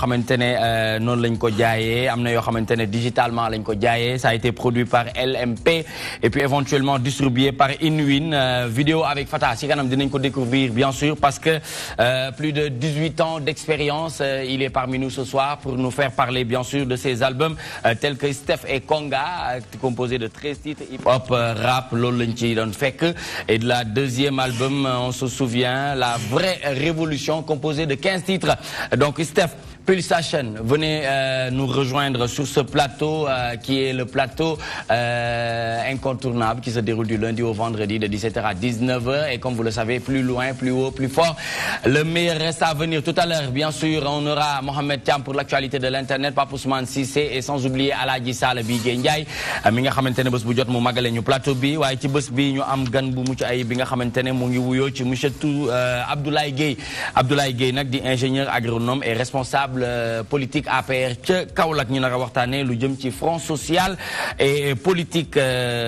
xamantene non lañ ko jaayé amna yo xamantene digitalement lañ ko jaayé ça a été produit par LMP et puis éventuellement distribué par Inwin vidéo avec Fata si kanam dinañ ko découvrir bien sûr parce que plus de 18 ans d'expérience il est parmi nous ce soir pour nous faire parler bien sûr de ses albums tels que Steph et Konga composé de 13 titres hip-hop rap loolu lañ ci doon fekk et de la deuxième album on se souvient la vraie révolution composée de 15 titres donc Steph Pulsation, venez nous rejoindre sur ce plateau qui est le plateau incontournable qui se déroule du lundi au vendredi de 17h à 19h et comme vous le savez, plus loin, plus haut, plus fort. Le meilleur reste à venir. Tout à l'heure, bien sûr, on aura Mohamed Thiam pour l'actualité de l'internet, Pape Ousmane Cissé et sans oublier Aladji Sall Bigué Ndiaye mi nga xamantene bëss bu jot mu magalé ñu plateau bi waye ci bëss bi ñu am gan bu mucc ay bi nga xamantene mo ngi wuyo ci monsieur Abdoulaye Gueye nak di ingénieur agronome et responsable politique APR ca Kaolack ñu nar a waxtaanee lu jëm ci front social et politique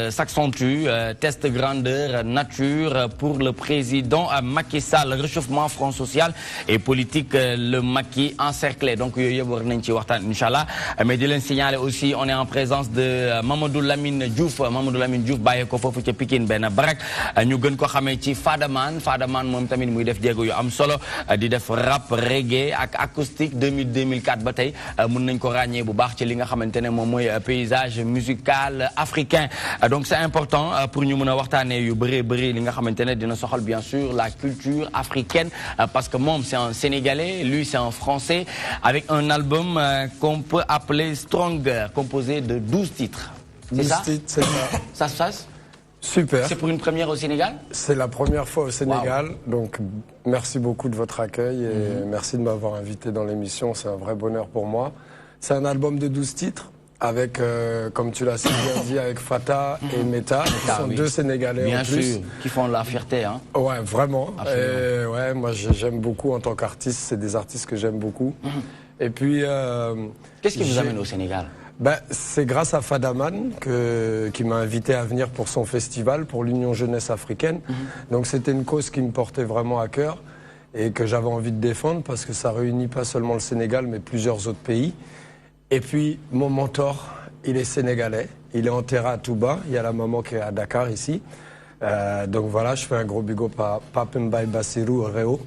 s'accentue test grandeur nature pour le président Macky Sall réchauffement front social et politique le Macky encerclé donc yooyu yëpp war nañ ci waxtaan inchallah mais di leen signaler aussi on est en présence de Mamadou Lamine Diouf bàyyee ko foofu ca Pikine benn barak ñu gën ko xamee ci Fadaman moom tamit muy def jéego yu am solo di def rap reggae ak acoustique 2004 ba tey mën nañ ko ràññee bu baax ci li nga xamantene moom mooy paysage musical africain donc c'est important pour ñu mën a waxtaanee yu bëri li nga xamantene dina soxal bien sûr la culture africaine parce que moom c'est un Sénégalais lui c'est un Français avec un album qu'on peut appeler Stronger composé de 12 titres. C'est ça? C'est ça. Ça se passe? Super. C'est pour une première au Sénégal? C'est la première fois au Sénégal, wow. Donc merci beaucoup de votre accueil et merci de m'avoir invité dans l'émission, c'est un vrai bonheur pour moi. C'est un album de 12 titres avec, comme tu l'as si bien dit, avec Fata et Meta, qui sont deux Sénégalais bien en plus. Sûr, qui font la fierté. Hein. Ouais, vraiment. Et ouais, moi j'aime beaucoup en tant qu'artiste, c'est des artistes que j'aime beaucoup. Et puis... Qu'est-ce qui vous amène au Sénégal? Ben, c'est grâce à Fadaman qui m'a invité à venir pour son festival, pour l'Union Jeunesse Africaine. Donc c'était une cause qui me portait vraiment à cœur et que j'avais envie de défendre parce que ça réunit pas seulement le Sénégal mais plusieurs autres pays. Et puis mon mentor, il est sénégalais, il est enterré à Touba, il y a la maman qui est à Dakar ici. Donc voilà, je fais un gros big up à Pape Mbaye Bassirou Réo,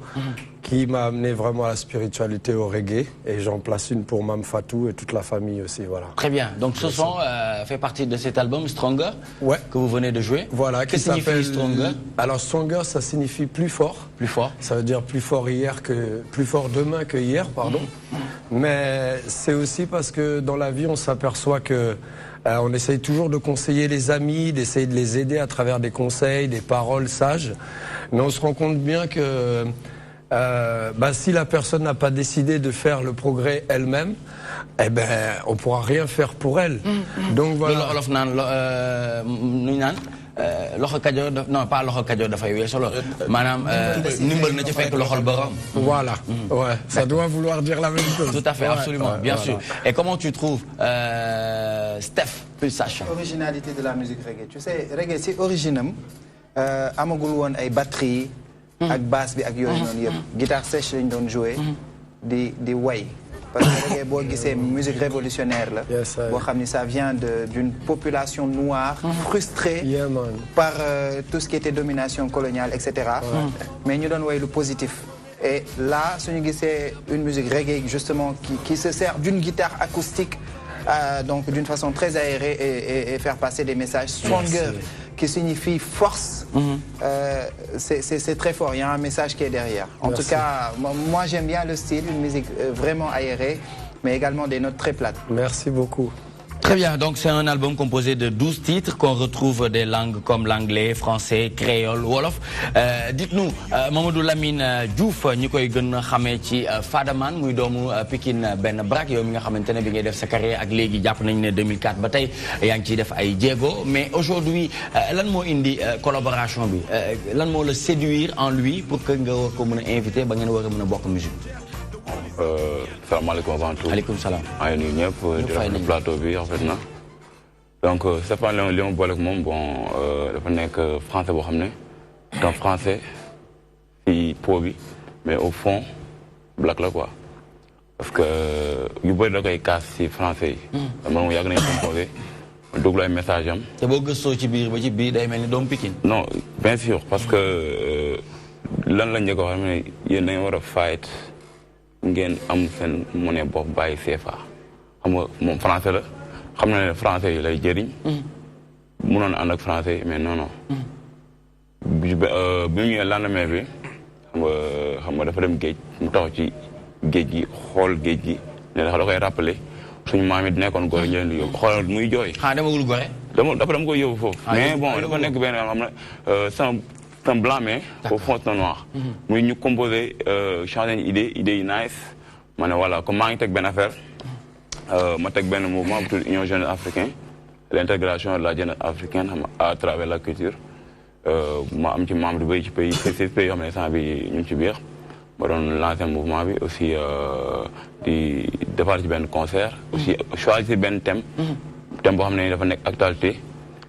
qui m'a amené vraiment à la spiritualité au reggae. Et j'en place une pour Mam Fatou et toute la famille aussi. Voilà. Très bien. Donc ce son fait partie de cet album Stronger que vous venez de jouer. Voilà. Que signifie Stronger? Alors Stronger, ça signifie plus fort. Plus fort. Ça veut dire plus fort demain que hier, pardon. Mais c'est aussi parce que dans la vie, on s'aperçoit que on essaye toujours de conseiller les amis, d'essayer de les aider à travers des conseils, des paroles sages. Mais on se rend compte bien que si la personne n'a pas décidé de faire le progrès elle-même, eh ben, on pourra rien faire pour elle. Donc voilà. Loxo Kajoor non pas loxo Kajoor dafay weesu lool maanaam ndimbal na ci fekk loxol borom. Voilà. Ouais, ça doit vouloir dire la même chose. Tout à fait, absolument, bien sûr. Et comment tu trouves Steph Pulsation? Originalité de la musique reggae. Tu sais, reggae c'est originam amagul woon ay batterie ak basse bi ak yooyu noonu yëpp. Guitare sèche lañ doon jouer di way. Parce que reggae boo gisee musique révolutionnaire la. Boo xam ni ça vient d'une population noire frustrée par tout ce qui était domination coloniale, etc. Mais ñu doon way lu positif. Et là, suñu gisee une musique reggae justement qui se sert d'une guitare acoustique donc d'une façon très aérée et faire passer des messages stronger qui signifie force. C'est très fort, il y a un message qui est derrière. En tout cas, moi j'aime bien le style, une musique vraiment aérée, mais également des notes très plates. Merci beaucoup. Très bien, donc c'est un album composé de 12 titres qu'on retrouve des langues comme l'anglais, français, créole, wolof. Dites-nous, Mamadou Lamine Diouf ñu koy gën a xamee ci Fadaman muy doomu Pikine benn brak yow mi nga xamante ne bi ngay def sa carrière ak léegi jàpp nañu ne 2004 ba tey yaa ngi ciy def ay jéego mais aujourd'hui lan moo indi collaboration bi lan moo la séduire en lui pour que nga war ko mën a inviter ba ngeen war a mën a bokk musique. Salaamaaleykum avant tout. Aleykum salaam. maa ngi nuyu ñëpp di rafetlu plateau bi rafet na. donc Stéphane li ma boole ak moom bon dafa nekk français boo xam ne donc français ci po bi mais au fond black la quoi. parce que yu bëri da koy kaas si français yi. man moom yàgg nañu composé ma déglu ay message am. te boo gëstoo ci biir ba ci biir day mel ni doomu Pikine. non bien sûr parce que lan la njëkk a wax ne yéen dañu war a fight ngeen am seen monnaie bopp bàyyi CFA xam nga moom français la xam na ne français yi lay jëriñ. munoon ànd ak français yi mais non non. bi mu ñëwee lendemain bi xam nga dafa dem géej mu taxaw ci géej gi xool géej gi ne da koy rappelé suñu maam yi nekkoon góor ñi leen di yóbbu xoolal muy jooy. demagul Gorée. dama koy yóbbu foofu. mais bon dafa nekk benn xam ne c'est un blanc mais au fond c'est noir. muy ñu composé changer idée yi nice ma ne voilà comme maa ngi teg benn affaire ma teg benn mouvement bu tudd Union jeunesse africaine l'intégration de la jeunesse africaine à travers la culture. ma am ci membre yu bëri ci pays pays yoo xam ne sant bi ñu ngi ci biir ma doon lancer mouvement bi aussi di defar ci benn concert aussi choisir benn thème boo xam ne dafa nekk actualité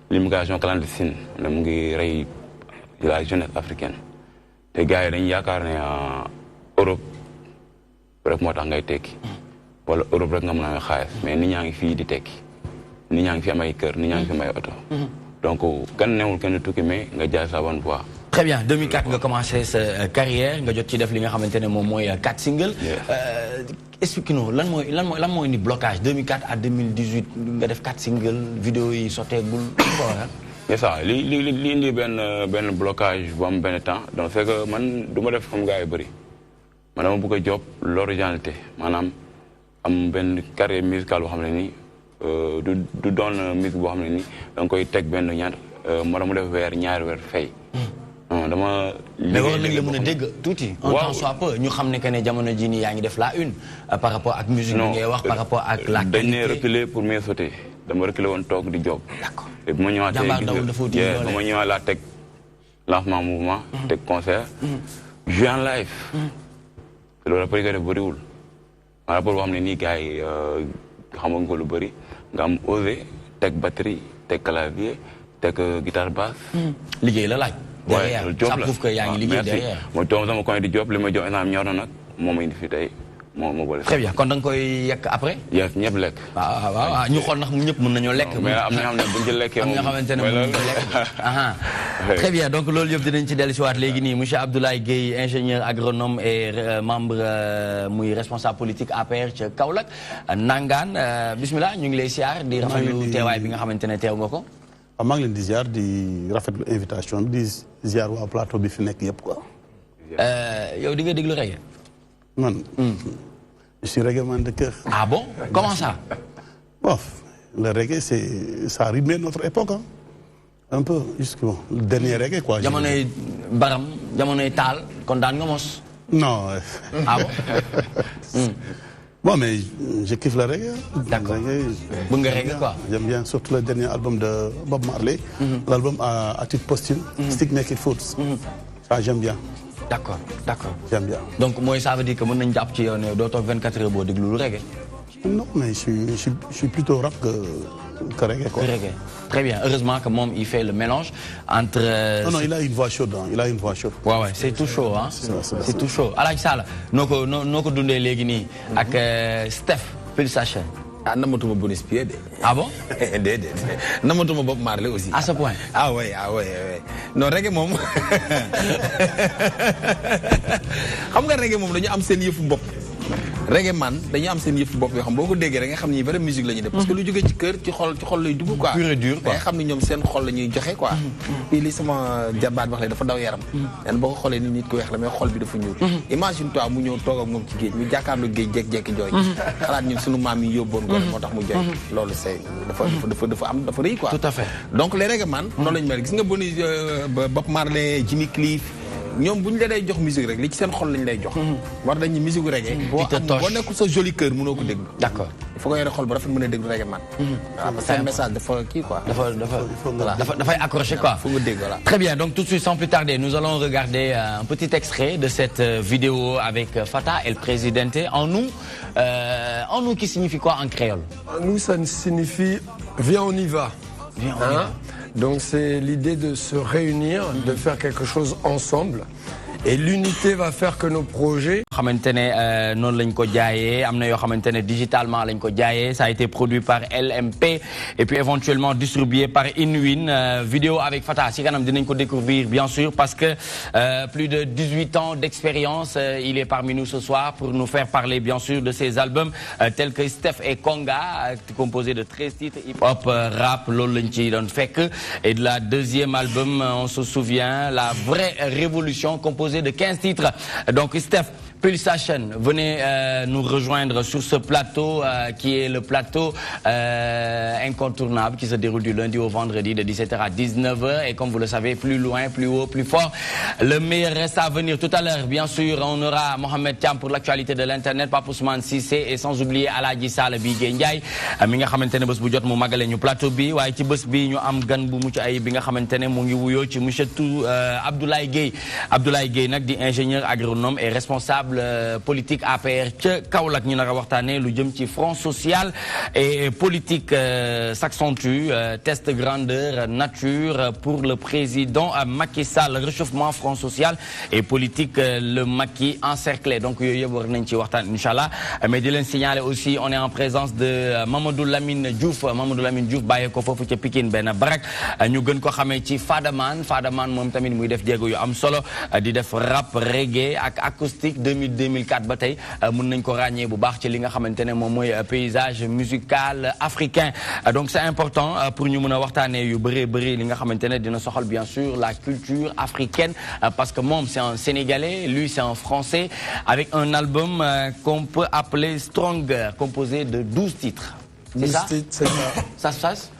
l'immigration clandestine ne mu ngi rey la jeunesse africaine te gars yi dañu yaakaar ne Europe rek moo tax ngay tekki wala Europe rek nga mën a amee xaalis mais nit ñaa ngi fii di tekki nit ñaa ngi fi am ay kër nit ñaa ngi fi am ay oto donc kenn newul kenn tukki mais nga jaay sa bonne voie. Très bien 2004 nga commencé sa carrière nga jot ci def li nga xamante ne moom mooy 4 singles. explique-nous lan mooy ni blocage 2004 à 2018 nga def 4 singles vidéo yi sotteegul. c'est ça li indi benn blocage bu am benn temps donc c'est que man du ma def comme gars yu bëri man dama bëgg a job l'originalité maanaam am benn carrière musicale boo xam ne nii. du doon musique boo xam ne nii da nga koy teg benn ñaar ma mu def ñaari weer fay. dama. mais war nañ la mën a dégg tuuti. un temps soit peu ñu xam ne que ne jamono jii nii yaa ngi def la une par rapport ak musique bi ngay wax par rapport ak la qualité. dañ ne reculer pour mieux sauter dama reculer woon toog di job. d'accord et bu ma ñëwaatee bu ma ñëwaat laa teg lancement mouvement. teg concert. jouer en live. loolu après que def bëriwul. par rapport boo xam ne nii gars yi xamuñ ko lu bëri. nga am osé teg batterie teg clavier teg guitare basse. liggéey la laaj. derrière ça prouve que yaa ngi liggéey derrière. mooy toog sama coin di job li ma jox instant ñor na nag moom ma indi fi tey moo boole. très bien kon da nga koy yekk après. yes ñëpp lekk. waaw ñu xool ndax ñëpp mën nañoo lekk. mais am na ñoo xam ne buñ ci lekkee moom am na ñoo xamante ne mën nañu lekk. très bien donc loolu yëpp dinañ ci dellusiwaat léegi nii monsieur Abdoulaye Gueye ingénieur agronome et membre muy responsable politique APR ca Kaolack Nangaan bismillah ñu ngi lay siyaar di rafetlu teewaay bi nga xamante ne teew nga ko. waaw maa ngi leen di ziar di rafetlu invitation bi di ziar waa plateau bi fi nekk yëpp quoi. yow di nga déglu reggae. man. je suis reggae man de cœur. Ah bon? Comment ça? Bon, le reggae, ça a rythmé notre époque. Hein. Un peu, jusqu'au dernier reggae, quoi. Jamonoy Baram, jamonoy Tal, kon daan nga mos. Non. Ah bon? Bon, mais je kiffe le reggae. D'accord. Bëgg nga reggae, quoi. J'aime bien, surtout le dernier album de Bob Marley. L'album à titre posthume, Stick Naked Foots. Ça, j'aime bien. D'accord, d'accord. J'aime bien. Donc, moi, ça veut dire que mën nañ jàpp ci yow ne doo toog 24 heures boo déglu lu reggae. Non, mais je suis plutôt rap que reggae, quoi. Que reggae. Très bien. Heureusement que Mom, il fait le mélange entre... Non, il a une voix chaude. Hein. Il a une voix chaude. Ouais, c'est tout chaud. Hein. C'est tout chaud. Alaaji Sall noo ko dundee léegi nii ak Steph Pulsation. Ah, namatuma Bonus Pied de. Ah bon? Déedéet. Namatuma Bob Marley aussi. À ce point? Ah oui. Non, reggae moom xam nga reggae moom dañu am seen yëfu bopp. Reggae man dañu am seen yëfu bopp yoo xam boo ko déggee rek nga xam ni vraie musique la ñuy def. parce que lu jógee ci kër ci xol lay dugg quoi. Pur et dur quoi. nga xam ni ñoom seen xol la ñuy joxe quoi. fii li sama jabaat wax la dafa daw yaram. nen boo ko xoolee ni nit ko weex la mais xol bi dafa ñuul. imagine toi mu ñëw toog ak moom ci géej mu jàkkaarloo géej jékki-jékki jooy. xalaat ñun sunu maam yi yóbboon ko moo tax mu jooy. loolu c'est dafa rëy quoi. Tout à fait. Donc les reggae man noonu lañu mel gis nga Bonus Bob Marley Jimmy Cliff ñoom bu ñu la day jox musique rek li ci seen xol lañ lay jox. war dañu musique reggae. boo nekkul sa joli cœur mënoo ko déglu. D'accord. il faut que yore xol bu rafet mën a déglu reggae man. waaw parce que seen message dafa kii quoi. dafay accroché quoi. faut nga dégg voilà. Très bien, donc tout de suite sans plus tarder, nous allons regarder un petit extrait de cette vidéo avec Fata El Presidente. En nous qui signifie quoi en créole? En nous, ça signifie viens on y va. Viens on y va. Donc c'est l'idée de se réunir, de faire quelque chose ensemble. Et l'unité va faire que nos projets... xamante ne noonu lañ ko jaayee am na yoo xamante ne digitalement lañ ko jaayee ça a été produit par LMP et puis éventuellement distribué par Inwin vidéo avec Fata si kanam dinañ ko découvrir bien sûr parce que plus de 18 ans d'expérience il est parmi nous ce soir pour nous faire parler bien sûr de ses albums tels que Steph et Konga composé de 13 titres hip-hop rap loolu lañ ci doon fekk et de la deuxième album on se souvient la vraie révolution composée de 15 titres donc Steph Pulsation, venez nous rejoindre sur ce plateau qui est le plateau incontournable qui se déroule du lundi au vendredi de 17h à 19h et comme vous le savez, plus loin, plus haut, plus fort. Le meilleur reste à venir. Tout à l'heure, bien sûr, on aura Mohamed Thiam pour l'actualité de l'internet, Pape Ousmane Cissé et sans oublier Aladji Sall Bigué Ndiaye mi nga xamantene bëss bu jot mu magalé ñu plateau bi waye ci bëss bi ñu am gan bu mucc ay bi nga xamantene mu ngi wuyo ci monsieur Abdoulaye Gueye nak di ingénieur agronome et responsable politique APR ca Kaolack ñu nar a waxtaanee lu jëm ci front social et politique s'accentue test grandeur nature pour le président Macky Sall réchauffement front social et politique le Macky encerclé donc yooyu yëpp war nañ ci waxtaan inchallah mais di leen signaler aussi on est en présence de Mamadou Lamine Diouf bàyyee ko foofu ca Pikine benn barak ñu gën ko xamee ci Fadaman moom tamit muy def jéego yu am solo di def rap reggae ak acoustique 2004 ba tey mën nañ ko ràññee bu baax ci li nga xamantene moom mooy paysage musical africain donc c'est important pour ñu mën a waxtaanee yu bëri li nga xamantene dina soxal bien sûr la culture africaine parce que moom c'est un Sénégalais lui c'est un Français avec un album qu'on peut appeler Stronger composé de 12 titres. C'est ça? C'est ça. Ça se passe?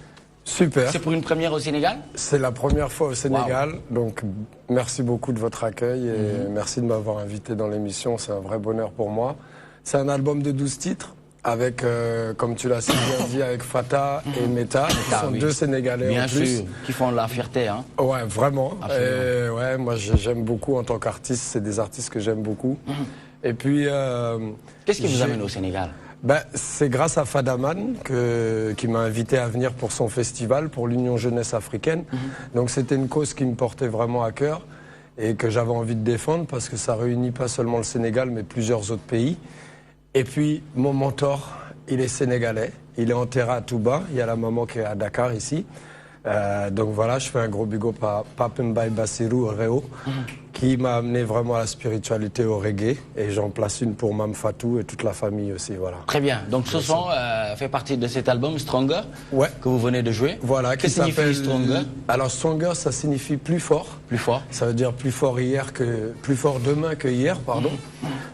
Super. C'est pour une première au Sénégal? C'est la première fois au Sénégal, wow. Donc merci beaucoup de votre accueil et merci de m'avoir invité dans l'émission, c'est un vrai bonheur pour moi. C'est un album de 12 titres avec, comme tu l'as si bien dit, avec Fata et Meta, qui sont deux Sénégalais bien en plus. Sûr, qui font la fierté. Hein. Ouais, vraiment. Et ouais, moi j'aime beaucoup en tant qu'artiste, c'est des artistes que j'aime beaucoup. Et puis... Qu'est-ce qui vous amène au Sénégal? Ben, c'est grâce à Fadaman qui m'a invité à venir pour son festival, pour l'Union Jeunesse Africaine. Donc c'était une cause qui me portait vraiment à cœur et que j'avais envie de défendre parce que ça réunit pas seulement le Sénégal mais plusieurs autres pays. Et puis mon mentor, il est sénégalais, il est enterré à Touba, il y a la maman qui est à Dakar ici. Donc voilà, je fais un gros big up à Pape Mbaye Bassirou Réo, qui m'a amené vraiment à la spiritualité au reggae. Et j'en place une pour Mam Fatou et toute la famille aussi. Voilà. Très bien. Donc ce son fait partie de cet album Stronger que vous venez de jouer. Voilà. Que signifie Stronger? Alors Stronger, ça signifie plus fort. Plus fort. Ça veut dire plus fort demain que hier, pardon.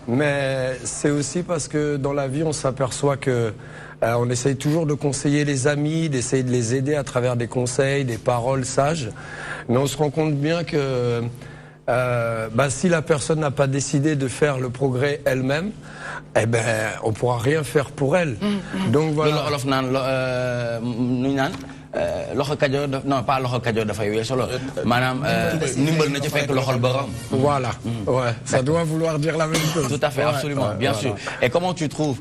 Mais c'est aussi parce que dans la vie, on s'aperçoit que on essaye toujours de conseiller les amis, d'essayer de les aider à travers des conseils, des paroles sages. Mais on se rend compte bien que si la personne n'a pas décidé de faire le progrès elle-même, eh ben, on pourra rien faire pour elle. Donc voilà. Loxo Kajoor non pas loxo Kajoor dafay weesu lool maanaam ndimbal na ci fekk loxol borom. Voilà. Ouais, ça doit vouloir dire la même chose. Tout à fait, absolument, bien sûr. Et comment tu trouves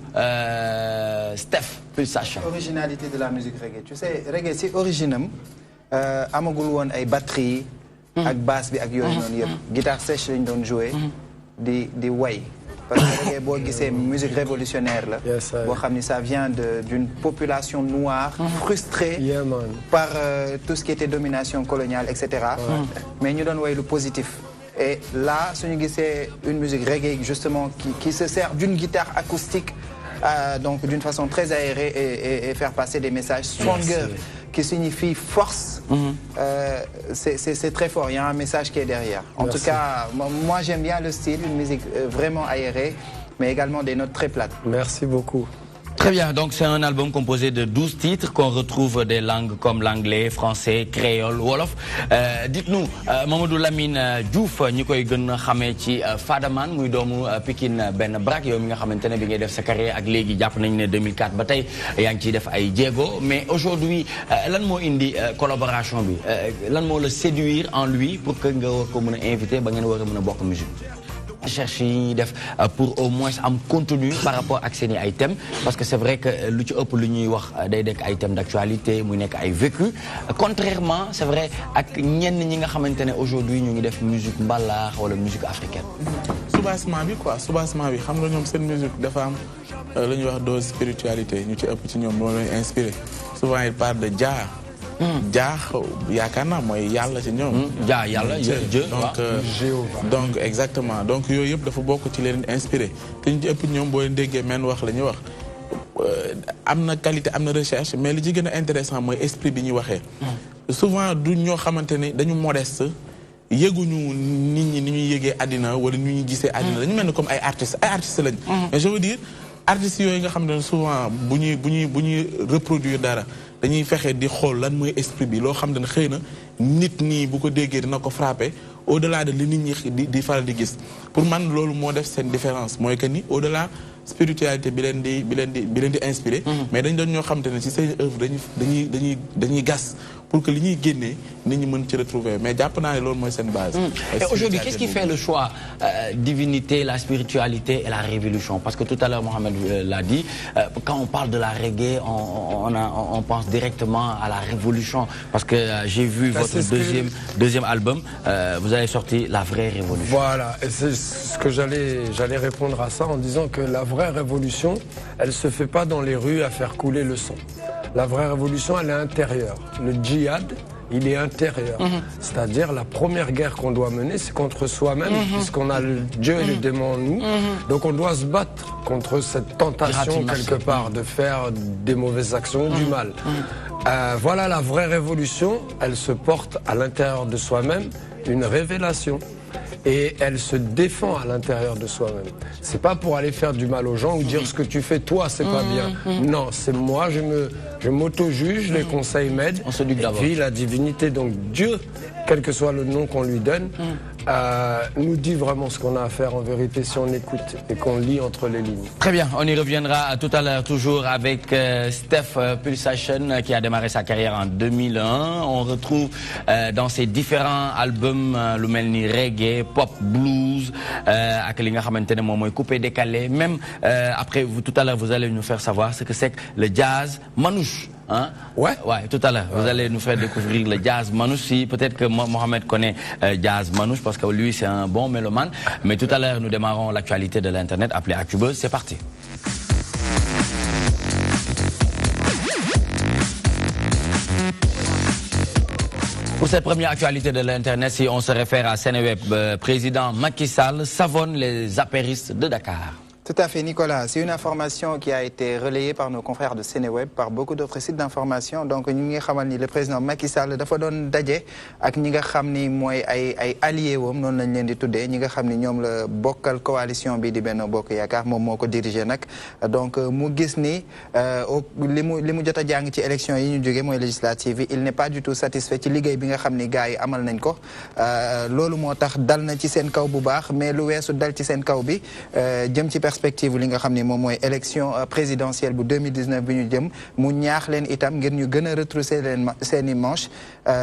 Steph Pulsation? Originalité de la musique reggae. Tu sais, reggae c'est original. Amagul woon ay batterie ak basse bi ak yooyu noonu yëpp. Guitare sèche lañ doon jouer di way. Parce que reggae boo gisee musique révolutionnaire la. Boo xam ni ça vient d'une population noire frustrée par tout ce qui était domination coloniale, etc. Mais ñu doon way lu positif. Et là, suñu gisee une musique reggae justement qui se sert d'une guitare acoustique, donc d'une façon très aérée et faire passer des messages stronger, qui signifie force. C'est très fort, il y a un message qui est derrière. En tout cas, moi j'aime bien le style, une musique vraiment aérée, mais également des notes très plates. Merci beaucoup. Très bien, donc c'est un album composé de 12 titres qu'on retrouve des langues comme l'anglais, français, créole, wolof. Dites-nous, Mamadou Lamine Diouf ñu koy gën a xamee ci Fadaman muy doomu Pikine benn brak yow mi nga xamante ne bi ngay def sa carrière ak léegi jàpp nañu ne 2004 ba tey yaa ngi ciy def ay jéego mais aujourd'hui lan moo indi collaboration bi lan moo la séduire en lui pour que nga war ko mën a inviter ba ngeen war a mën a bokk musique recherche yi ñuy def pour au moins am contenu par rapport ak seeni ay thèmes parce que c'est vrai que lu ci ëpp lu ñuy wax day nekk ay thèmes d'actualité muy nekk ay vécu contrairement c'est vrai ak ñenn ñi nga xamante ne aujourd'hui ñu ngi def musique mbalax wala musique africaine. soubassement bi quoi soubassement bi xam nga ñoom seen musique dafa am lu ñuy wax dose spiritualité ñu ci ëpp ci ñoom moo leen inspiré souvent il parle de Jah. Jah yaakaar naa mooy yàlla ci ñoom. Jah yàlla Dieu donc exactement donc yooyu yëpp dafa bokk ci leen inspiré te ñu ci ëpp ñoom boo leen déggee men wax la ñuy wax am na qualité am na recherche mais li ci gën a intéressant mooy esprit bi ñuy waxee. souvent du ñoo xamante ni dañu modeste yëguñu nit ñi ni ñuy yëgee àddina wala ni ñuy gisee àddina dañu mel ni comme ay artistes lañ. mais je veux dire artistes yooyu nga xam ne souvent bu ñuy reproduire dara dañuy fexe di xool lan mooy esprit bi loo xam ne xëy na nit ñi bu ko déggee dina ko frappé au-delà de li nit ñi di faral di gis pour man loolu moo def seen différence mooy que ni au-delà spiritualité bi leen di inspiré. mais dañ doon ñoo xam te ne ci seen œuvre dañuy gas pour que li ñuy génnee nit ñi mën ci retrouver mais jàpp naa ne loolu mooy seen base. Et aujourd'hui, qu'est-ce qui fait le choix divinité, la spiritualité et la révolution? Parce que tout à l'heure Mohamed l'a dit, quand on parle de la reggae, on pense directement à la révolution. Parce que j'ai vu votre deuxième album, vous avez sorti La Vraie Révolution. Voilà, et c'est ce que j'allais répondre à ça en disant que la vraie révolution, elle se fait pas dans les rues à faire couler le sang. La vraie révolution, elle est intérieure. Le djihad, il est intérieur. C'est-à-dire la première guerre qu'on doit mener, c'est contre soi-même, puisqu'on a le Dieu et le démon en nous. Donc on doit se battre contre cette tentation quelque part de faire des mauvaises actions, du mal. Voilà, la vraie révolution, elle se porte à l'intérieur de soi-même, une révélation. Et elle se défend à l'intérieur de soi-même. C'est pas pour aller faire du mal aux gens ou dire ce que tu fais toi c'est pas bien. Non, c'est moi, je m'auto-juge, les conseils m'aident. Et puis la divinité, donc Dieu, quel que soit le nom qu'on lui donne, nous dit vraiment ce qu'on a à faire en vérité si on écoute et qu'on lit entre les lignes. Très bien, on y reviendra tout à l'heure toujours avec Steph Pulsation qui a démarré sa carrière en 2001. On retrouve dans ses différents albums lu mel ni reggae, pop, blues, ak li nga xamante ne moom mooy coupé décalé. Même après, tout à l'heure, vous allez nous faire savoir ce que c'est que le jazz manouche. Hein? Ouais, tout à l'heure, vous allez nous faire découvrir le jazz manouche. Si peut-être que Mohamed connaît jazz manouche parce que lui c'est un bon mélomane. Mais tout à l'heure, nous démarrons l'actualité de l'internet appelée ActuBuzz. C'est parti. Pour cette première actualité de l'internet, si on se réfère à Seneweb, président Macky Sall savonne les apéristes de Dakar. Tout à fait, Nicolas. C'est une information qui a été relayée par nos confrères de Seneweb, par beaucoup d'autres sites d'information. Donc, nous savons que le président Macky Sall dafa doon daje ak ñi nga xam ni mooy ay alliés wam noonu lañ leen di tuddee ñi nga xam ni ñoom la bokkal coalition bi di Benno Bokk Yaakaar moom moo ko dirigé nag. Donc, mu gis ni li mu jot a jàng ci élection yi ñu jógee mooy législative yi il n'est pas du tout satisfait ci liggéey bi nga xam ni gars yi amal nañ ko. Loolu moo tax dal na ci seen kaw bu baax mais lu weesu dal ci seen kaw bi jëm ci perspective li nga xam ne moom mooy élection présidentielle bu 2019 bi ñu jëm mu ñaax leen itam ngir ñu gën a retrousser leen seeni manches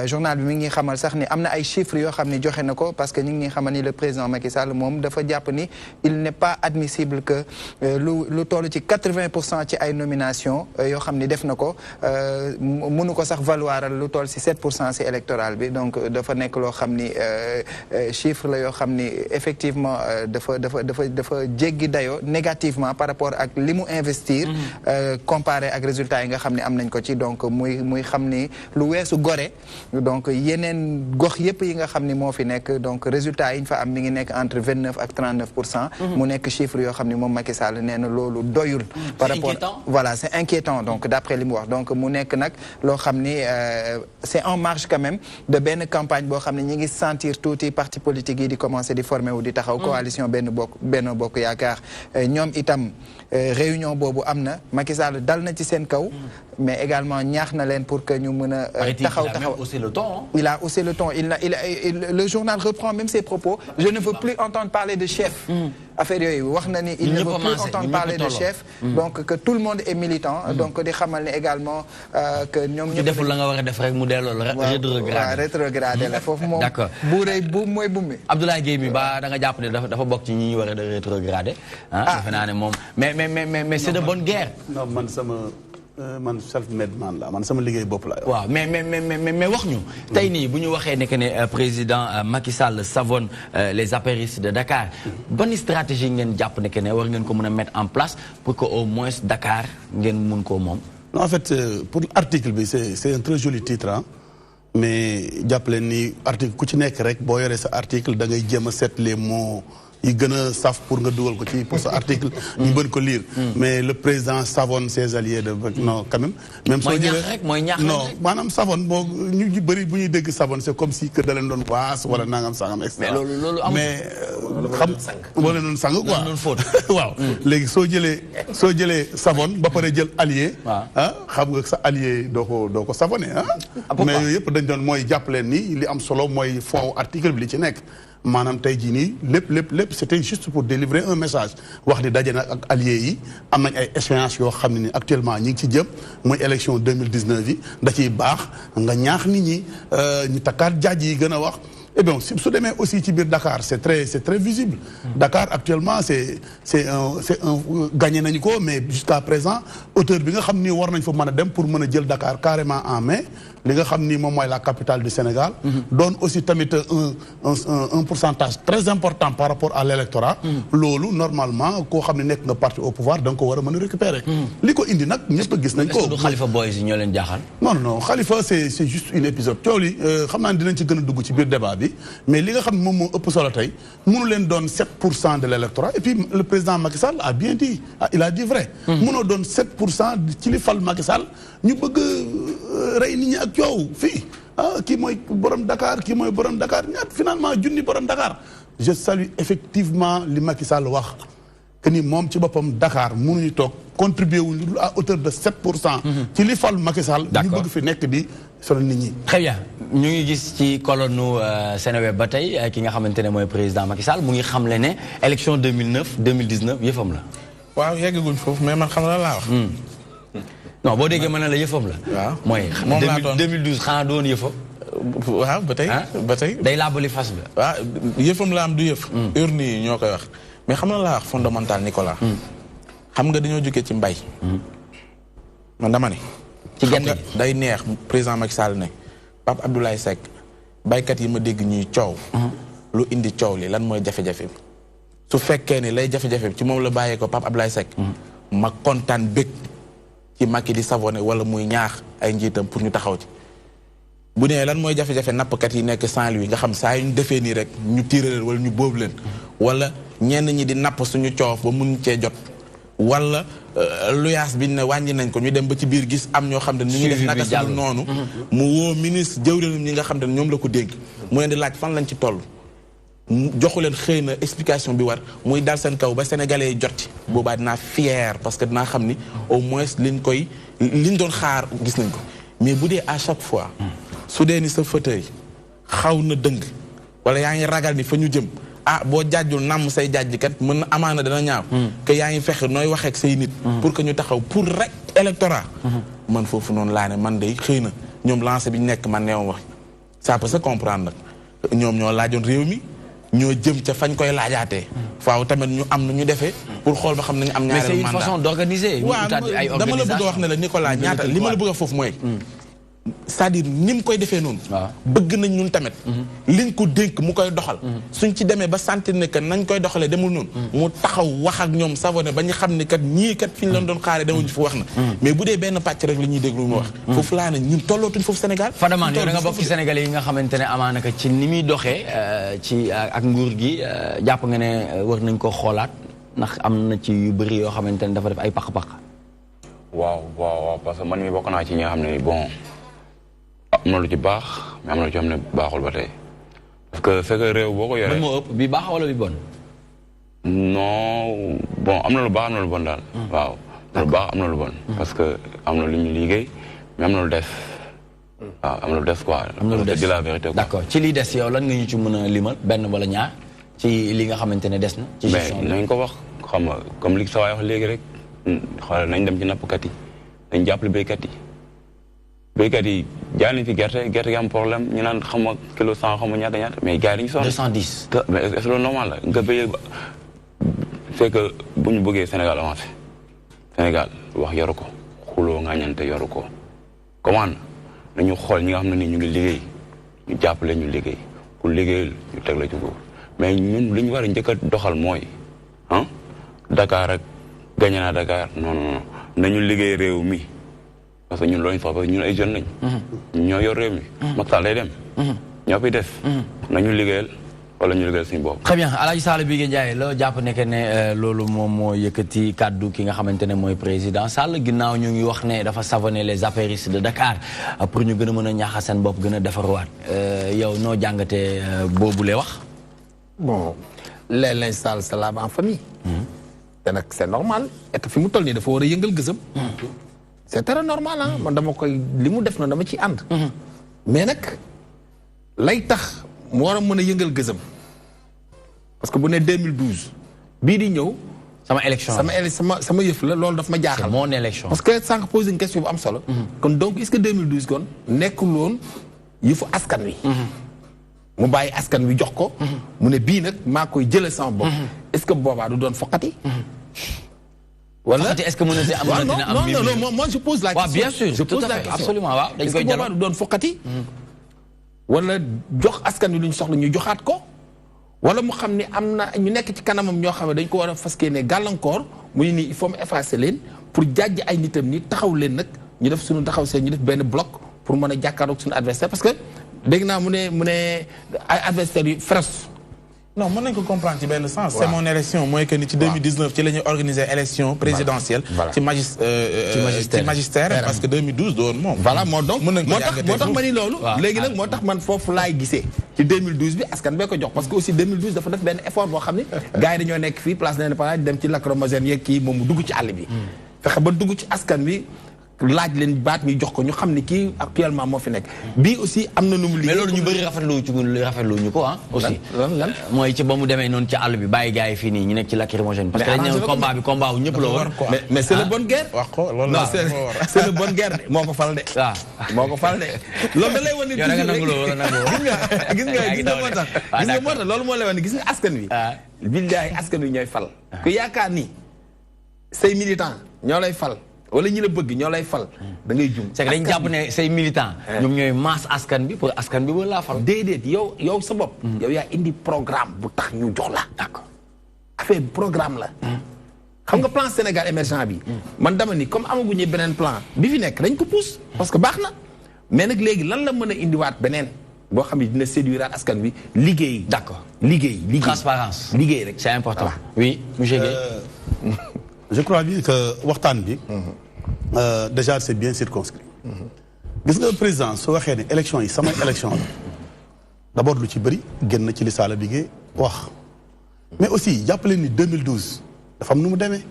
journal bi mi ngi xamal sax ni am na ay chiffres yoo xam ne joxe na ko parce que ñu ngi xamal ni le président Macky Sall moom dafa jàpp ni il n'est pas admissible que lu toll ci 80% ci ay nominations yoo xam ni def na ko mënu ko sax valoiral lu toll ci 7% ci électoral bi donc dafa nekk loo xam ni chiffre la yoo xam ni effectivement dafa jéggi dayoo négativement par rapport ak li mu investir comparé ak résultats yi nga xam ne am nañ ko ci donc muy xam ni lu weesu gore donc yeneen gox yëpp yi nga xam ni moo fi nekk donc résultats yi ñu fa am mi ngi nekk entre 29 ak 39%. mu nekk chiffre yoo xam ni moom Macky Sall nee na loolu doyul. par rapport voilà c'est inquiétant donc d'après li mu wax donc mu nekk nag loo xam ni c'est en marge quand même de benn campagne boo xam ne ñi ngi sentir tuuti parti politique yi di commencer di former wu di taxaw coalition Benno Bokk Yaakaar ñoom itam réunion boobu am na Macky Sall dal na ci seen kaw mais également ñaax na leen pour que ñu mën a taxaw il a même haussé le ton. Il a haussé le ton. Le journal reprend même ses propos. Je ne veux plus entendre parler de chef. Affaire yooyu wax na ni il ne veut plus entendre parler de chef. Donc que tout le monde est militant. Donc di xamal ne également que ñoom ñu deful la nga war a def rek mu delloo la rétrogradé la foofu moom. D'accord bu rëy bu mooy bummi. Abdoulaye Gueye mi ba da nga jàpp ne dafa bokk ci ñi ñu war a rétrogradé. Ah defe naa ne moom mais c'est de bonne guerre. non man sama man self-made man la man sama liggéey bopp la. waaw mais wax ñu. tey nii bu ñu waxee ne que ne président Macky Sall savonne les apéristes de Dakar. ban stratégie ngeen jàpp ne que ne war ngeen ko mën a mettre en place pour que au moins Dakar ngeen mun koo moom. non en fait pour l'article bi c'est un très joli titre hein. Mais jàppale ni article ku ci nekk rek boo yoree sa article da ngay jéem a seet les mots yi gën a saf pour nga dugal ko ci pour sa article. ñu mën ko lire. Mais le président savonne ses alliés de non quand même. même soo jëlee mooy ñaax rek non maanaam savonne boo ñu bëri bu ñuy dégg savonne c'est comme si que da leen doon waas wala nangam sangam et cetera. mais loolu amul mais xam wala doon sang quoi doon fóot. waaw léegi soo jëlee savonne ba pare jël allié. ah xam nga sa allié doo ko savonné ah. mais yooyu yëpp dañ doon mooy jàppaleen ni li am solo mooy fond article bi li ci nekk. maanaam tey jii nii lépp c'était juste pour délivrer un message wax di daje nag ak alliés yi am nañ ay échéances yoo xam ne ni actuellement ñi ngi ci jëm muy élection 2019 yi da ciy baax nga ñaax nit ñi ñu takkaat jaaj yi gën a wax. Et bien, si vous demee aussi ci biir Dakar c'est très visible. Dakar actuellement c'est un gagné nañu ko mais jusqu'à présent auteur bi nga xam ni war nañ fa mën a dem pour mën a jël Dakar carrément en main li nga xam ni moom mooy la capitale du Sénégal. donne aussi tamit un pourcentage très important par rapport à l'électorat. loolu normalement koo xam ne nekk nga parti au pouvoir da nga ko war a mën a récupérer. li ko indi nag ñëpp gis nañ ko. est-ce que du Khalifa Boys yi ñoo leen jaaxal. non Khalifa c'est juste une épisode coow li xam naa ne dinañ ci gën a dugg ci biir débat. Mais li nga xam ne moom moo ëpp solo tey mënu leen doon 7% de l'électorat et puis le président Macky Sall a bien dit il a dit vrai. mënoo doon 7% ci li fal Macky Sall ñu bëgg rey nit ñi ak coow fii kii mooy borom Dakar kii mooy borom Dakar ñaat finalement junni borom Dakar. Je salue effectivement li Macky Sall wax que ni moom ci boppam Dakar mënuñu toog contribuer wuñ lu à hauteur de 7%. ci li fal Macky Sall. ñu bëgg fi nekk di sonal nit ñi. Très bien ñu ngi gis ci colonne Seneweb ba tey ki nga xamante ne mooy président Macky Sall mu ngi xamle ne élection 2019 yëfam la. waaw yeggaguñ foofu mais man xam la laa wax. non boo déggee ma ne la yëfam la. waaw mooy. moom laa doon 2012 xanaa doon yëfam. waaw ba tey. day laabali fas bi. waaw yëfam la am du yëf. urne yi ñoo koy wax mais xam la laa wax fondamental Nicolas. xam nga dañoo jógee ci mbay. man dama ne. ci xam gerte nga gi day neex président Macky Sall ne Pape Abdoulaye Seck baykat yi ma dégg ñuy coow. lu indi coow li lan mooy jafe-jafe bi. su fekkee ni lay jafe-jafe bi ci moom la bàyyee ko Pape Abdoulaye Seck. ma kontaan bëgg ci Macky di savonné wala muy ñaax ay njiitam pour ñu taxaw ci. bu nee lan mooy jafe-jafe nappkat yi nekk Saint-Louis nga xam saa yu ñu defee nii rek ñu tiire leen wala ñu bóob leen. wala ñenn ñi di napp suñu coof ba mun cee jot. wala luyaas biñ ne wàññi nañ ko ñu dem ba ci biir gis am ñoo xam ne ñu ngi def naka su noonu mu woo ministre jëwriñam ñi nga xam ne ñoom la ko dégg mu leen di laaj fan lañ ci toll joxu leen xëy na explication bi war muy dal seen kaw ba sénégalais yi jot ci boobaa dinaa fier parce que dinaa xam ni au moins liñ doon xaar gis nañ ko mais bu dee à chaque fois su dee ni sa fauteuil xaw na dëng wala yaa ngi ragal ni fa ñu jëm boo jaajul namm say jaaj kat mën na amaana dana ñaaw que yaa ngi fexe nooy waxee ak say nit pour que ñu taxaw pour rek électorat man foofu noonu laa ne man day xëy na ñoom lancé bi ñu nekk man neew wax ça peut se comprendre nag ñoom ñoo laajoon réew mi ñoo jëm ca fañ koy laajaatee faaw tamit ñu am na ñu defee pour xool ba xam nañu am ñaareelu mandat. mais c'est une façon d'organiser. waaw dama la bëgg a wax ne la Nicolas ñaata li ma la bëgg a foofu mooy c'est-à-dire ni mu koy defee noonu bëgg nañ ñun tamit liñ ko dénk mu koy doxal suñ ci demee ba sentir ne que nañ koy doxalee demul noonu mu taxaw wax ak ñoom savonné ba ñu xam ne kat ñii kat fi ñu leen doon xaaree demuñu fi wax na mais bu dee benn pàcc rek la ñuy déglu mu wax foofu laa ne ñun tollootuñ foofu Sénégal Fadaman yow da nga bokk ci Sénégalais yi nga xamante ne amaana ci ni muy doxee ci ak nguur gi jàpp nga ne war nañ ko xoolaat ndax am na ci yu bëri yoo xamante ne dafa def ay paq-paq waaw parce que man mi bokk naa ci ñi nga xam ne bon am na lu ci baax mais am na lu ci xam ne baaxul ba tey parce que c'est que réew boo ko yoree. ban moo ëpp bi baax wala bi bon. non bon am na lu baax am na lu bon daal. waaw am na lu baax am na lu bon. parce que am na lu ñu liggéey mais am na lu des. waaw am na lu des quoi. am na lu des di la vérité quoi. d'accord ci lii des yow lan nga ñu ci mën a limal benn wala ñaar ci li nga xamante ne des na. ci gestion mais nañ ko wax xam nga comme li sa waay wax léegi rek xoolal nañ dem ci nappkat yi nañ jàppale béykat yi. béykat yi jaay nañ fi gerte gi am problème ñu naan xam nga kilo 100 xam nga ñaata mais gars yi dañu sonn. 210. mais est-ce que loolu normal la nga béyee c'est que bu ñu bëggee Sénégal avancé Sénégal wax yoru ko xuloo ŋaañante yoru ko comment nañu xool ñi nga xam ne ni ñu ngi liggéey ñu jàppale ñu liggéey ku liggéeyal ñu teg la ci góor mais ñun li ñu war a njëkk a doxal mooy ah Dakar ak gagné naa Dakar non non non nañu liggéey réew mi parce que ñun loolu ñu fa parce que ñun ay jeunes lañ ñoo yor réew mi Macky Sall day dem ñoo fi des nañu liggéeyal wala ñu liggéeyal suñu bopp. Très bien Alaaji Sall Bigué Ndiaye la jàpp ne que ne loolu moom moo yëkkati kàddu ki nga xamante ne mooy président Sall ginnaaw ñu ngi wax ne dafa savonner les affairistes de Dakar pour ñu gën a mën a ñaaxa seen bopp gën a defarwaat yow noo jàngatee boobu lay wax. bon léeg-léeg Sall se lave en famille. te nag c'est normal et fi mu toll nii dafa war a yëngal gësam. c'est très normal ah man dama koy li mu def na dama ci ànd. mais nag lay tax mu war a mën a yëngal gësam. parce que bu ne 2012 bii di ñëw. sama élection sama yëf la loolu daf ma jaaxal. c'est mon élection. parce que sànq posé une question bu am solo. kon donc est-ce que 2012 kon nekkul woon yëfu askan wi. mu bàyyi askan wi jox ko. mu ne bii nag maa koy jëlee sama bopp. est-ce que boobaa du doon foqati. wala foqati est-ce que mën na am dina am. non moi je pose la question. bien sûr je pose la question absolument waaw dañ koy est-ce que boobaa du doon foqati. wala jox askan wi lu ñu soxla ñu joxaat ko. wala mu xam ne am na ñu nekk ci kanamam ñoo xam ne dañ ko war a fas yéene gàllankoor mu ne nii il faut mu effacer leen pour jàjj ay nitam ni taxaw leen nag ñu def suñu taxaw seen ñu def benn bloc pour mën a jàkkaarloog suñu adversaire parce que dégg naa mu ne ay adversaires yu féroces. non mën nañu ko comprendre ci benn sens. c'est mon élection mooy que ni ci 2019 ci la ñuy organiser élection présidentielle. ci magistère parce que 2012 doon moom. voilà moo tax ma ni loolu. léegi nag moo tax man foofu laay gisee. ci 2012 bi askan bee ko jox parce que aussi 2012 dafa def benn effort boo xam ne. gars yi dañoo nekk fii place de l'Indépendance dem ci lacrymogène yeeg kii moom mu dugg ci àll bi. fexe ba dugg ci askan wi. laaj leen baat ñu jox ko ñu xam ne kii actuellement moo fi nekk bii aussi am na nu mu liggéey. mais loolu ñu bëri rafetlu ñu ko ah. aussi lan mooy ci ba mu demee noonu ci àll bi bàyyi gars yi fii nii ñu nekk ci lacrymogène. parce que dañ ne combat bi combat wu ñëpp la woon. mais c'est le bonne guerre. wax ko loolu non c'est le bonne guerre de moo ko fal de. waaw moo ko fal de. loolu da lay wan ne yow da nga nangu loolu gis nga moo tax loolu moo lay wan ne gis nga askan wi. billahi askan wi ñooy fal. ku yaakaar ni say militant ñoo lay fal. wala ñi la bëgg ñoo lay fal da ngay jum. c'est que dañ jàpp ne say militants. ñoom ñooy masse askan bi pour askan bi wala laa fal. déedéet yow sa bopp. yow yaa indi programme bu tax ñu jox la. d'accord affaire bi programme la. xam nga plan Sénégal émergent bi. man dama ni comme amaguñu beneen plan bi fi nekk dañ ko pousse. parce que baax na mais nag léegi lan la mën a indiwaat beneen boo xam ne dina séduire askan wi liggéey. d'accord liggéey. transparence liggéey rek c'est important. oui monsieur Guèye. je crois bien que waxtaan bi. déjà c'est bien circonscrit. gis nga président su waxee ne élection yi samay élection la d'abord lu ci bëri génn ci li Sall Bigué wax. mais aussi jàppale ni 2012 dafa am nu mu demee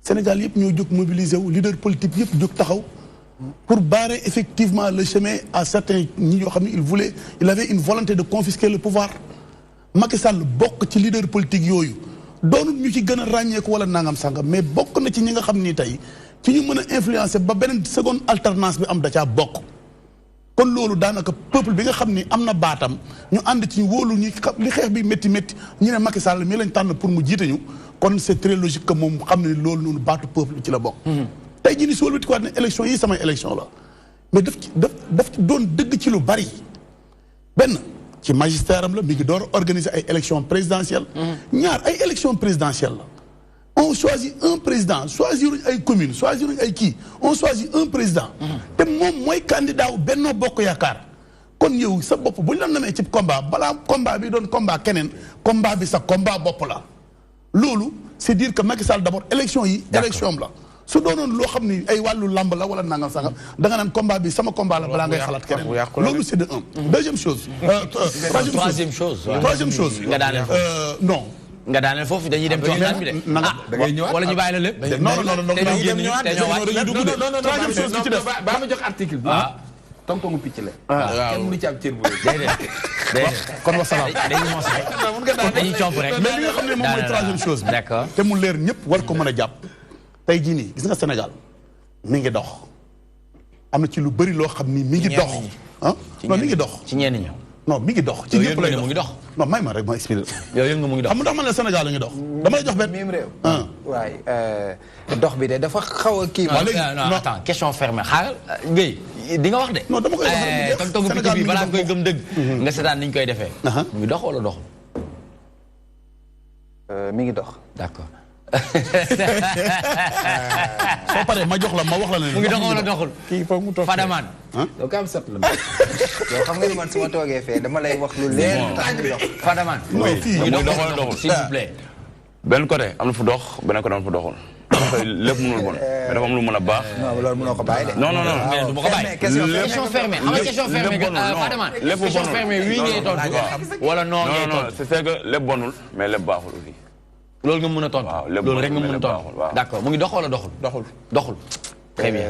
Sénégal yëpp ñoo jóg mobiliser wu leader politique yëpp jóg taxaw pour barrer effectivement le chemin à certains ñi yoo xam ne il avait une volonté de confisquer le pouvoir. Macky Sall bokk ci leader politique yooyu. doonul ñu ci gën a ràññeeku wala nangam sangam mais bokk na ci ñi nga xam ni tey ci ñu mën a influencer ba beneen seconde alternance bi am da caa bokk. kon loolu daanaka peuple bi nga xam ni am na baatam ñu ànd ci wóolu ñi li xeex bi métti métti ñu ne Macky Sall mii lañ tànn pour mu jiite ñu kon c'est très logique que moom xam ne loolu noonu baatu peuple bi ci la bokk. tey jii nii si wàllu ne élection yi samay élection la mais daf ci doon dëgg ci lu bari benn. ci magistère am la mi ngi door organiser ay élections présidentielles. ñaar ay élections présidentielles la. on choisit un président choisiruñ ay communes choisiruñ ay kii on choisit un président. te moom mooy candidat wu Benno Bokk Yaakaar. kon yow sa bopp bu ñu la namee ci combat balaa combat bi doon combat keneen combat bi sa combat bopp la. loolu c'est dire que Macky Sall d'abord élection yi. élection am la. su doonoon loo xam ni ay wàllu lamb la wala nangam sangam da nga naan combat bi sama combat la balaa ngay xalaat keneen loolu c'est de un. deuxième chose. troisième chose. nga daaneel foofu non. nga daaneel foofu dañuy dem ci waxtaan bi de. da ngay ñëwaat wala ñu bàyyi la lépp. troisième chose bi ci def ba ma jox article bi. tontongu picc la. waaw kenn mënu ci am cër bu kon wasalaam. dañuy mos rek. dañuy comp rek. mais li nga xam ne moom mooy troisième chose bi. d'accord te mu leer ñëpp war ko mën a jàpp. tey jii nii gis nga Sénégal mi ngi dox am na ci lu bëri loo xam ni mi ngi dox. ah non mi ngi dox. ci ñenn ñi. non mi ngi dox. ci ñëpp lay mu ngi dox. non may ma rek ma expliqué. yow yëngu mu ngi dox. xam nga ndax man la Sénégal la ngi dox. dama lay jox benn. même réew. waay dox bi de dafa xaw a kii. non attends question fermée xaaral Guèye di nga wax de. non dama koy wax togg picc bi balaa koy gëm dëgg. nga seetaan niñ koy defee. mu ngi dox wala doxul. mi ngi dox. d'accord. soo paree ma jox la ma wax la ne. mu ngi dox wala doxul. kii foog mu toog Fadaman. doo ko am set la. yow xam nga ni man su ma toogee fee dama lay wax lu leer. Fadaman. mu ngi dox wala doxul s'il vous plaît. benn côté am na fu dox benn côté am na fu doxul. lépp mënul bon mais dafa am lu mën a baax. non loolu mënoo ko bàyyi de. non non non. mais du ma ko bàyyi. question fermée xam nga question fermée Fadaman. lépp question fermée oui ngay tontu. wala non ngay tontu. non c'est que lépp bonul mais lépp baaxul aussi. loolu nga mën a tontu. loolu rek nga mën a tontu. d'accord mu ngi dox wala doxul. doxul. très bien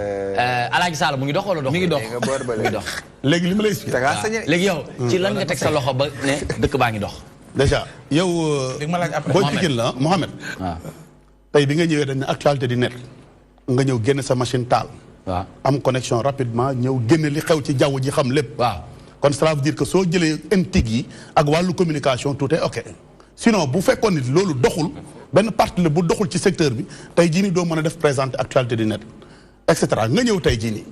Alaaji Sall mu ngi dox wala doxul. mi ngi dox mu ngi dox. léegi li ma lay expliqué. léegi yow ci lan nga teg sa loxo ba ne dëkk baa ngi dox. déjà yow. ma laaj après booy Pikine la Mohamed. waaw. tey bi nga ñëwee dañ ne actualité di net nga ñëw génn sa machine taal. waaw am connexion rapidement ñëw génn li xew ci jaww ji xam lépp. waaw kon cela veut dire que soo jëlee intig yi ak wàllu communication tout est ok. sinon bu fekkoon nit loolu doxul benn partie la bu doxul ci secteur bi tey jii nii doo mën a def présenter actualité di net et cetera nga ñëw tey jii nii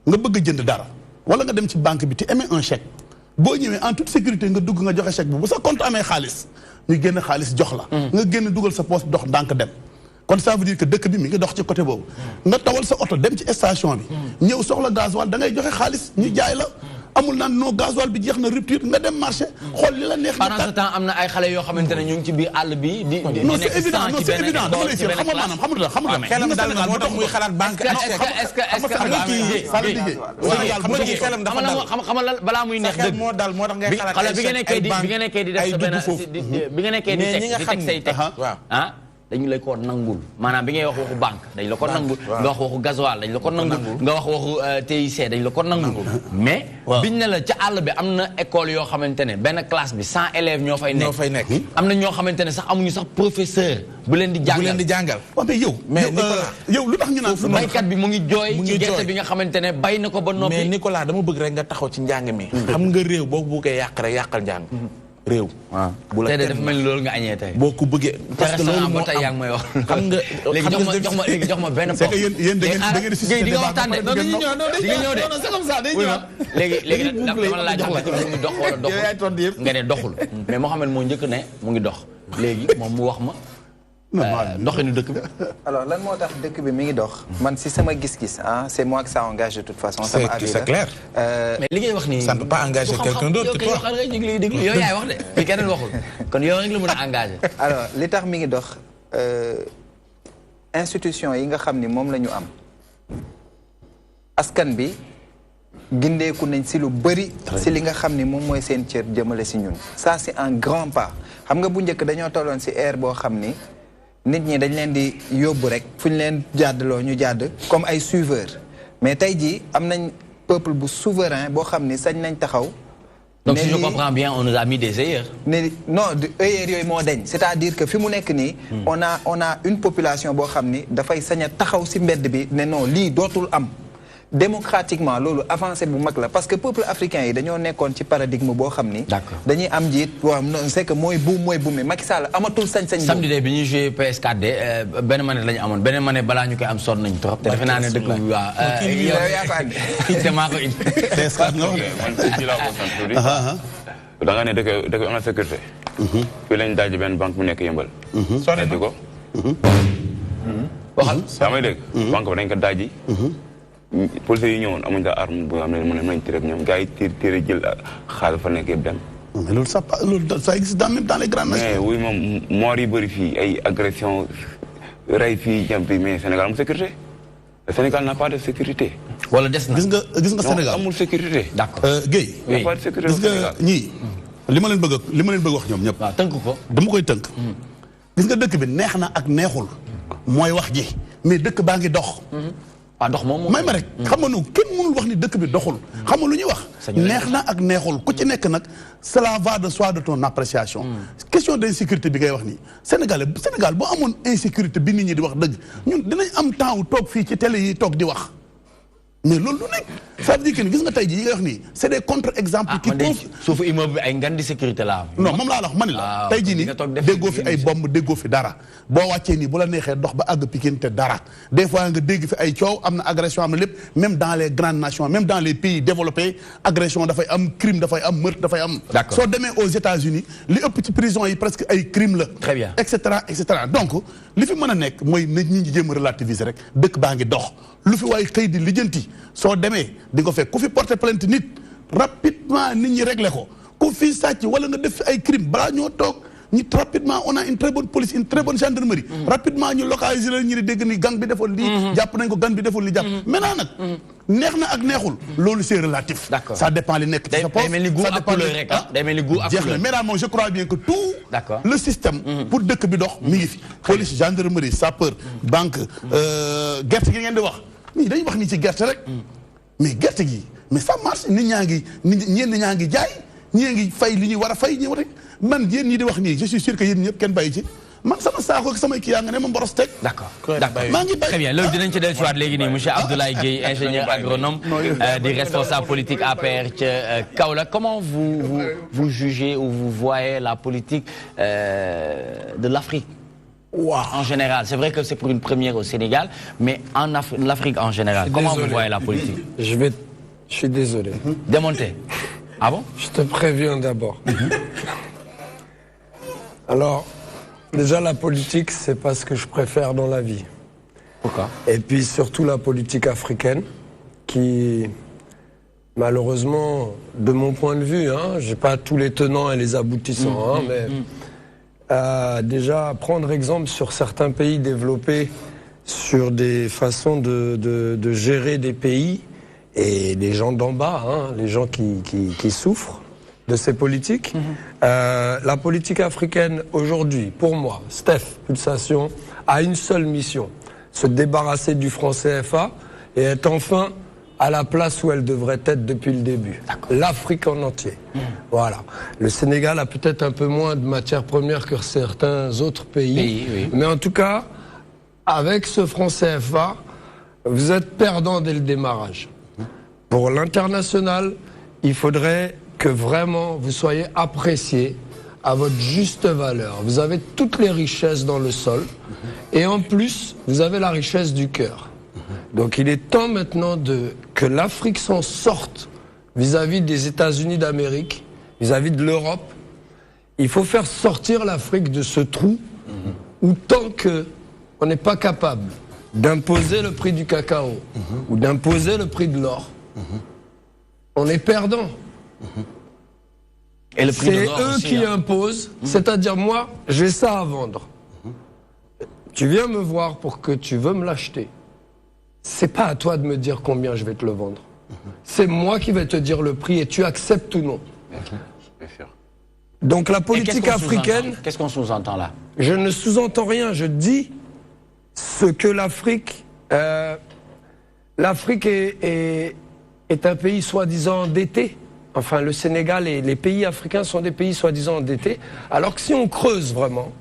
nga bëgg a jënd dara wala nga dem ci banque bi te émets un chèque boo ñëwee en toute sécurité nga dugg nga joxe chèque bi bu sa compte amee xaalis ñu génn xaalis jox la. nga génn dugal sa poche dox ndànk dem. kon ça veut dire que dëkk bi mi ngi dox ci côté boobu. nga tawal sa oto dem ci station bi. ñëw soxla gasoil da ngay joxe xaalis ñu jaay la. amul naan non gasoil bi jeex na rupture nga dem marché xool li la neex. pendant ce temps am na ay xale yoo xamante ne ñu ngi ci biir àll bi. di non c'est évident non c'est évident dama lay seet xam nga maanaam xam nga xam nga. xelam dal na moo tax muy xalaat banque. est-ce que xam nga balaa muy neex dëgg. moo dal moo tax ngay xalaat bi nga nekkee di def sa benn bi nga nekkee di teg say teg ah dañu lay ko nangul maanaam bi ngay wax waxu banque dañ la ko nangul nga wax waxu gasoil dañ la ko nangul nga wax waxu TIC dañ la ko nangul mais biñ ne la ca àll bi am na école yoo xamante ne benn classe bi 100 élèves ñoo fay nekk am na ñoo xamante ne sax amuñu sax professeur bu leen di jàngal waaw mais yow lu tax ñu naan baykat bi mu ngi jooy ci gerte bi nga xamante ne bay na ko ba noppi mais Nicolas dama bëgg rek nga taxaw ci njàng mi xam nga réew boo buggee yàq rek yàqal njàng réew. waaw bu la tey dafa mel ni loolu nga añee tey. boo ko bëggee. parce que loolu moo tey yaa ngi may wax. xam nga léegi jox ma benn c'est que yéen da ngeen di nga waxtaan de. di nga ñëw de. c'est comme ça day ñëw. léegi dama la laaj mu ngi dox wala doxul. nga ne doxul. mais Mohamed moo njëkk ne mu ngi dox. léegi moom mu wax ma. doxinu dëkk bi. alors lan moo tax dëkk bi mi ngi dox. man si sama gis-gis c'est moi que ça engage de toute façon. sama avis c'est clair. mais li ngay wax nii. ça ne peut pas engager quelqu'un d'autre que toi. yow yaay wax de fii keneen waxul kon yow rek la mën a engagé. alors li tax mi ngi dox institution yi nga xam ni moom la ñu am askan bi gindeeku nañ si lu bëri. si li nga xam ni moom mooy seen cër jëmale si ñun. ça c'est un grand pas xam nga bu njëkk dañoo tolloon si ère boo xam ni. nit ñi dañ leen di yóbbu rek fu ñu leen jàddaloo ñu jàdd comme ay suiveurs mais tey jii am nañ peuple bu souverain boo xam ni sañ nañ taxaw. donc si je comprends bien on nous a mis des œillères. non œillères yooyu moo dañ c'est-à-dire que fi mu nekk nii. on a une population boo xam ni dafay sañ a taxaw si mbedd bi ne non lii dootul am. démocratiquement loolu avancé bu mag la parce que peuple africain yi dañoo nekkoon ci paradigme boo xam ni. dañuy am njiit waaw c'est que mooy buum mi Macky Sall amatul sañ-sañ. samedi de bi ñuy joué PS4 de benn manette la ñu amoon beneen manette balaa ñu koy am sonn nañu trop. te defe naa ne dëkk bi waaw. yow yaa ko andi. te maa ko indi. PS4 nga wax man ci laa ko sant tuuti. da nga ne dëkk am na sécurité. fii lañ daaj benn banque bu nekk yëmbal. sori ko. waxal yaa may dégg. banque ba dañ ko daaji. policiers yi ñëwoon amuñ sa arme bu nga xam ne mën nañ tiré ak ñoom gars yi tiré jël xaalis fa nekk yëpp dem. mais loolu ça existe dans les grandes nations. mais oui moom moor yi bëri fii ay agression rey fii jàmm bi mais Sénégal amul sécurité. le Sénégal n'a pas de sécurité. wala des na gis nga Sénégal amul sécurité. d'accord Guèye. n'a pas de sécurité gis nga ñii li ma leen bëgg wax ñoom ñëpp. waaw tënk ko. dama koy tënk. gis nga dëkk bi neex na ak neexul. mooy wax ji mais dëkk baa ngi dox. waaw dox moom may ma rek xam nga nu kenn mënul wax ni dëkk bi doxul xam nga lu ñuy wax neex na ak neexul ku ci nekk nag cela va de soi de ton appréciation question d'insécurité bi ngay wax nii Sénégal boo amoon insécurité bi nit ñi di wax dëgg ñun dinañ am temps wu toog fii ci télé yi toog di wax mais loolu lu nekk ça veut dire que gis nga tey jii yi nga wax nii c'est des contre-exemples qui sauf immeuble bi ay ngan di sécurité la non moom laa la wax man la tey jii nii déggoo fi ay bomb déggoo fi dara boo wàccee nii bu la neexee dox ba àgg Pikine te dara des fois nga dégg fi ay coow am na agression am na lépp même dans les grandes nations même dans les pays développés agression dafay am crime dafay am meurtre dafay am soo demee aux États-Unis li ëpp ci prison yi presque ay crime la très bien et cetera donc li fi mën a nekk mooy nit ñi jéem a relativiser rek dëkk baa ngi dox lu fi waay xëy di lijjanti soo demee di nga fekk ku fi porter plainte nit rapidement nit ñi réglé ko ku fi sàcc wala nga def ay crime balaa ñoo toog ñi rapidement on a une très bonne police une très bonne gendarmerie rapidement ñu localiser la ñu ne dégg ni gang bi defoon lii jàpp nañ ko gang bi defoon lii jàpp maintenant nag neex na ak neexul loolu c'est relatif ça dépend li nekk ci sa poche ça dépend rek day mel ni goût ak jeex na mais daal moom je crois bien que tout le système pour dëkk bi dox mi ngi fi police gendarmerie sapeur banque gerte gi ngeen di wax nii dañuy wax nii ci gerte rek mais gerte gi mais ça marche nit ñaa ngi ñenn ñaa ngi jaay ñii ngi fay li ñuy war a fay ñi war man yéen ñi di wax nii je suis sûr que yéen ñëpp kenn bàyyi ci man sama saako ak samay kii yaa nga ne ma mboros teg. d'accord maa ngi bay très bien loolu dinañ ci dellusiwaat léegi nii monsieur Abdoulaye Gueye ingénieur agronome di responsable politique APR ca Kaolack comment vous jugez ou vous voyez la politique de l'Afrique en général c'est vrai que c'est pour une première au Sénégal mais en l'Afrique en général comment vous voyez la politique. Je suis désolé. Démonter. Ah bon? Je te préviens d'abord. Alors, déjà la politique, c'est pas ce que je préfère dans la vie. Pourquoi? Et puis surtout la politique africaine, qui, malheureusement, de mon point de vue, j'ai pas tous les tenants et les aboutissants, mais déjà prendre exemple sur certains pays développés, sur des façons de gérer des pays, et les gens d'en bas, les gens qui souffrent de ces politiques. La politique africaine aujourd'hui, pour moi, Steph Pulsation, a une seule mission, se débarrasser du franc CFA et être enfin à la place où elle devrait être depuis le début. L'Afrique en entier. Voilà. Le Sénégal a peut-être un peu moins de matières premières que certains autres pays, mais en tout cas, avec ce franc CFA, vous êtes perdant dès le démarrage. Pour l'international, il faudrait que vraiment vous soyez apprécié à votre juste valeur. Vous avez toutes les richesses dans le sol et en plus, vous avez la richesse du cœur. Donc il est temps maintenant que l'Afrique s'en sorte vis-à-vis des États-Unis d'Amérique, vis-à-vis de l'Europe. Il faut faire sortir l'Afrique de ce trou où tant qu'on n'est pas capable d'imposer le prix du cacao ou d'imposer le prix de l'or, on est perdant. Et le prix de l'or c'est eux aussi, qui imposent, c'est-à-dire moi, j'ai ça à vendre. Tu viens me voir pour que tu veux me l'acheter. C'est pas à toi de me dire combien je vais te le vendre. C'est moi qui vais te dire le prix et tu acceptes ou non. Donc la politique africaine... Qu'est-ce qu'on sous-entend là? Je ne sous-entends rien, je dis ce que l'Afrique... L'Afrique est un pays soi-disant endetté. Enfin, le Sénégal et les pays africains sont des pays soi-disant endettés. Alors que si on creuse vraiment,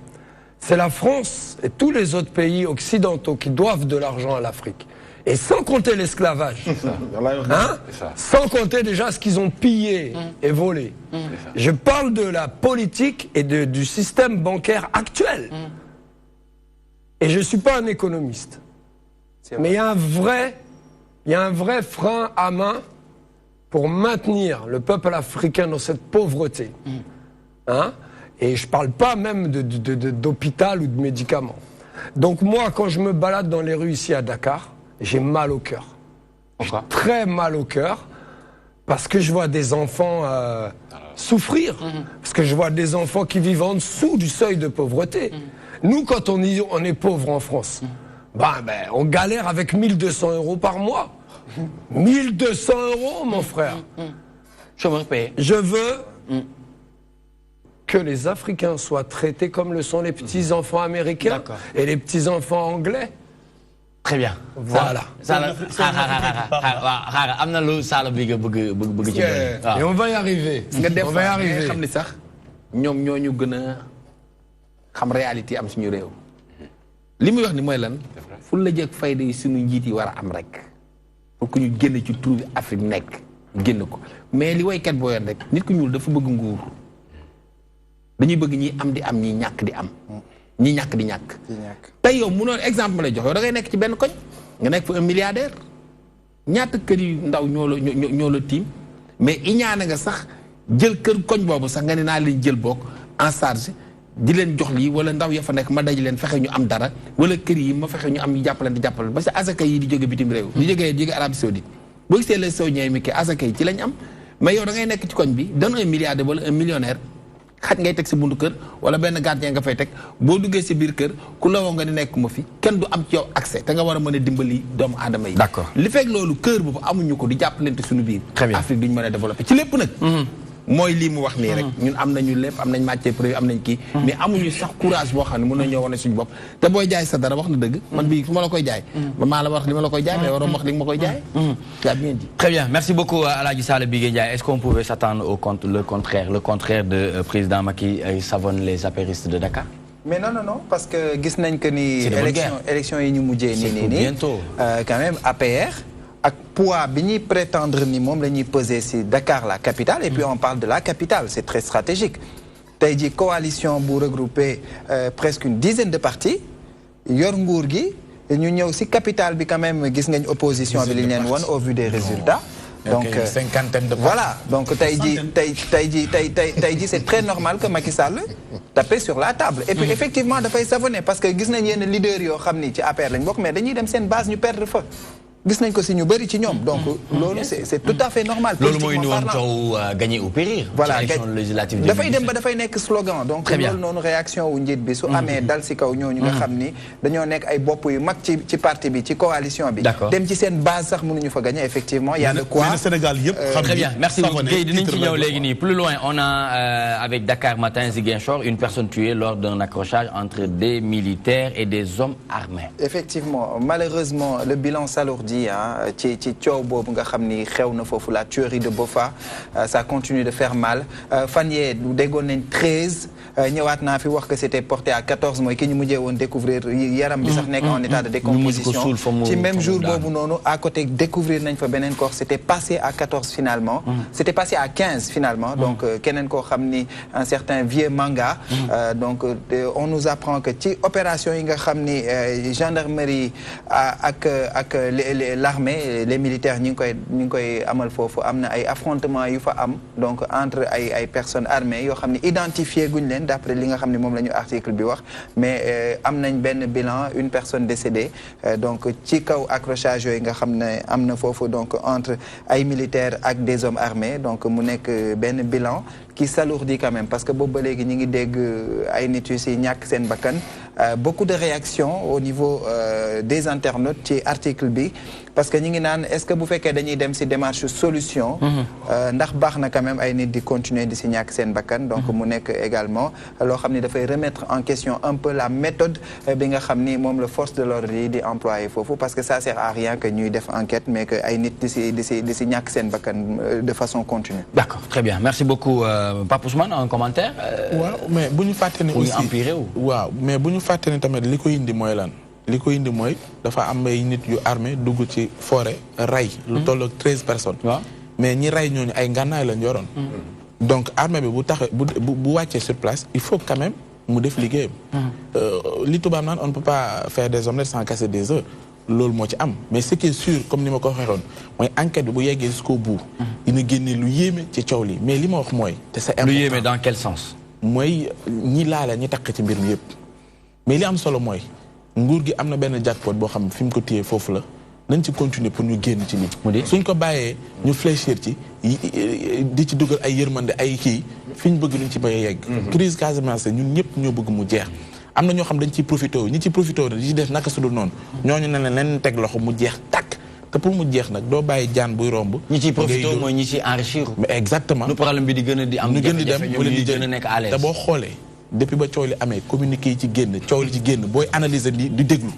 c'est la France et tous les autres pays occidentaux qui doivent de l'argent à l'Afrique. Et sans compter l'esclavage. Sans compter déjà ce qu'ils ont pillé et volé. Je parle de la politique et du système bancaire actuel. Et je ne suis pas un économiste. Mais il y a un vrai frein à main pour maintenir le peuple africain dans cette pauvreté. Et je ne parle pas même d'hôpital ou de médicaments. Donc moi, quand je me balade dans les rues ici à Dakar, j'ai mal au cœur. J'ai très mal au cœur parce que je vois des enfants souffrir. Parce que je vois des enfants qui vivent en dessous du seuil de pauvreté. Nous, quand on est pauvre en France, on galère avec 1 200 € par mois. 1 200 €, mon frère. Je veux que les Africains soient traités comme le sont les petits-enfants américains et les petits-enfants anglais. Très bien. Voilà. Et on va y arriver. On va y arriver. ñoom ñoo ñu gën a xam réalité am suñu réew li muy wax ni mooy lan fu la jëkk fayda yi suñu njiit yi war a am rek pour que ñu génn ci trou bi Afrique nekk génn ko mais li woykat boo yor rek nit ku ñuul dafa bëgg nguur dañuy bëgg ñi am di am ñi ñàkk di am ñi ñàkk di ñàkk tey yow mënoon exemple ma lay jox yow da ngay nekk ci benn koñ nga nekk fa un milliardaire ñaata kër yu ndaw ñoo la tiim mais iñaane nga sax jël kër koñ boobu sax nga ne naa leen jël bokk en charge di leen jox lii wala ndaw ya fa nekk ma daj leen fexe ñu am dara wala kër yi ma fexe ñu am jàppalante jàppalante parce que asaka yi di jóge bitim réew di jóge Arabie Saoudite boo gisee les saoudiens mi ke asaka yi ci lañ am mais yow da ngay nekk ci koñ bi doon un milliardaire wala un millionnaire xaj ngay teg si buntu kër wala benn gardien nga fay teg boo duggee si biir kër ku la woo nga ni nekk ma fi kenn du am ci yow accès te nga war a mën a dimbali doomu aadama yi d'accord li fekk loolu kër boobu amuñu ko di jàppalante suñu biir Afrique duñu mën a développé ci lépp nag mooy lii mu wax nii rek ñun am nañu lépp am nañ matière première am nañ kii mais amuñu sax courage boo xam ne mën nañoo wane suñu bopp te booy jaay sa dara wax na dëgg man bii fu ma la koy jaay maa la wax li ma la koy jaay mais waroon wax li ma koy jaay tu as bien dit. Très bien, merci beaucoup Aladji Saleh Bigué Ndiaye. Est-ce qu'on pouvait s'attendre au le contraire de président Macky savonne les apéristes de Dakar? Mais non, parce que gis nañ que ni élection yi ñu mujjee nii quand même APR ak poids bi ñuy prétendre ni moom la ñuy peser ci Dakar la capitale et puis on parle de la capitale c'est très stratégique tey ji coalition bu regroupé presque une dizaine de partis yor nguur gi ñu ñëw ci capitale bi quand même gis ngañ opposition bi li ñu leen won au vu des résultats donc cinquantaine de voilà donc tey ji c'est très normal que Macky Sall tape sur la table et puis effectivement dafay savonner parce que gis nañ yenn leader yoo xam ni ci APR lañ bokk mais dañuy dem seen base ñu perdre fa gis nañ ko si ñu bëri ci ñoom donc loolu c'est tout à fait normal. loolu mooy ñu woon coow gagner ou périr. voilà élection législative dafay dem ba dafay nekk slogan. donc loolu noonu réaction wu njiit bi su amee dal si kaw ñooñu nga xam ni dañoo nekk ay bopp yu mag ci parti bi ci coalition bi. dem ci seen base sax mënuñu fa gagner effectivement. y a de quoi mais Sénégal yëpp xam très bien merci beaucoup Guèye dinañ ci ñëw léegi nii plus loin on a avec Dakar Matin Ziguinchor une personne tuée lors d'un accrochage entre des militaires et des hommes armés. effectivement malheureusement le bilan s'alourdit ci coow boobu nga xam ni xew na foofu la tuerie de Bofa ça continue de faire mal fan yee déggoon nañ 13 ñëwaat naa fi wax que c'était porté à 14 mooy ki ñu mujjee woon découvrir yaram bi sax nekk en état de décomposition ci même jour boobu noonu à côté découvrir nañ fa beneen corps c'était passé à 14 finalement c'était passé à 15 finalement donc keneen koo xam ni un certain vieux manga donc on nous apprend que ci opération yi nga xam ni gendarmerie ak l'armée les militaires ñi ngi koy amal foofu am na ay affrontements yu fa am donc entre ay personnes armées yoo xam ne identifié guñ leen d'après li nga xam ne moom la ñu article bi wax mais am nañ benn bilan une personne décédée donc ci kaw accrochage yooyu nga xam ne am na foofu donc entre ay militaires ak des hommes armés donc mu nekk benn bilan qui s'alourdit quand même parce que boobu ba léegi ñi ngi dégg ay nit yu si ñàkk seen bakkan beaucoup de réactions au niveau des internautes ci article bi parce que ñi ngi naan est-ce que bu fekkee dañuy dem ci démarche solution ndax baax na quand même ay nit di continuer di ci ñàkk seen bakkan donc mu nekk également loo xam ni dafay remettre en question un peu la méthode bi nga xam ni moom la force de l'ordre yi di employer foofu parce que ça sert à rien que ñuy def enquête mais que ay nit di ci ñàkk seen bakkan de façon continue. D'accord, très bien, merci beaucoup Pape Ousmane un commentaire. waaw mais bu ñu fàtte ne aussi empiré wu. waaw mais bu ñu fàtte ne tamit li ko indi mooy lan. li ko indi mooy dafa am ay nit yu armé dugg ci forêt rey lu tolloog 13 personnes mais ñi rey ñooñu ay ngànnaay lañ yoroon donc armée bi bu taxee bu wàccee sur place il faut quand même mu def liggéeyam li tubaab naan on ne peut pas faire des omelettes sans casser des œufs loolu moo ci am mais ce qui est sûr comme ni ma ko waxee woon mooy enquête bi bu yeggee jusqu'au bout dina génne lu yéeme ci coow li mais li ma wax mooy te c'est important lu yéeme dans quel sens mooy ñi laala ñi takk ci mbir mi yëpp mais li am solo mooy nguur gi am na benn jackpot boo xam ne fi mu ko téye foofu la nañ ci continuer pour ñu génn ci lii suñ ko bàyyee ñu fléchir ci di ci dugal ay yërmande ay kii fi ñu bëgg luñ ci bay yegg crise Casamance ñun ñëpp ñoo bëgg mu jeex am na ñoo xam dañ ciy profité wu ñi ci profité wu di ci def naka sudul noonu ñooñu ne leen teg loxo mu jeex tàkk te pour mu jeex nag doo bàyyi jaan buy romb ñi ciy profité mooy ñi ciy enrichir mais exactement nu problème bi di gën a di am ñu gën di dem ñoom ñuy gën a nekk à l'aise te boo xoolee depuis ba coow li amee communiqué yi ci génn coow li ci génn booy analyser li di déglu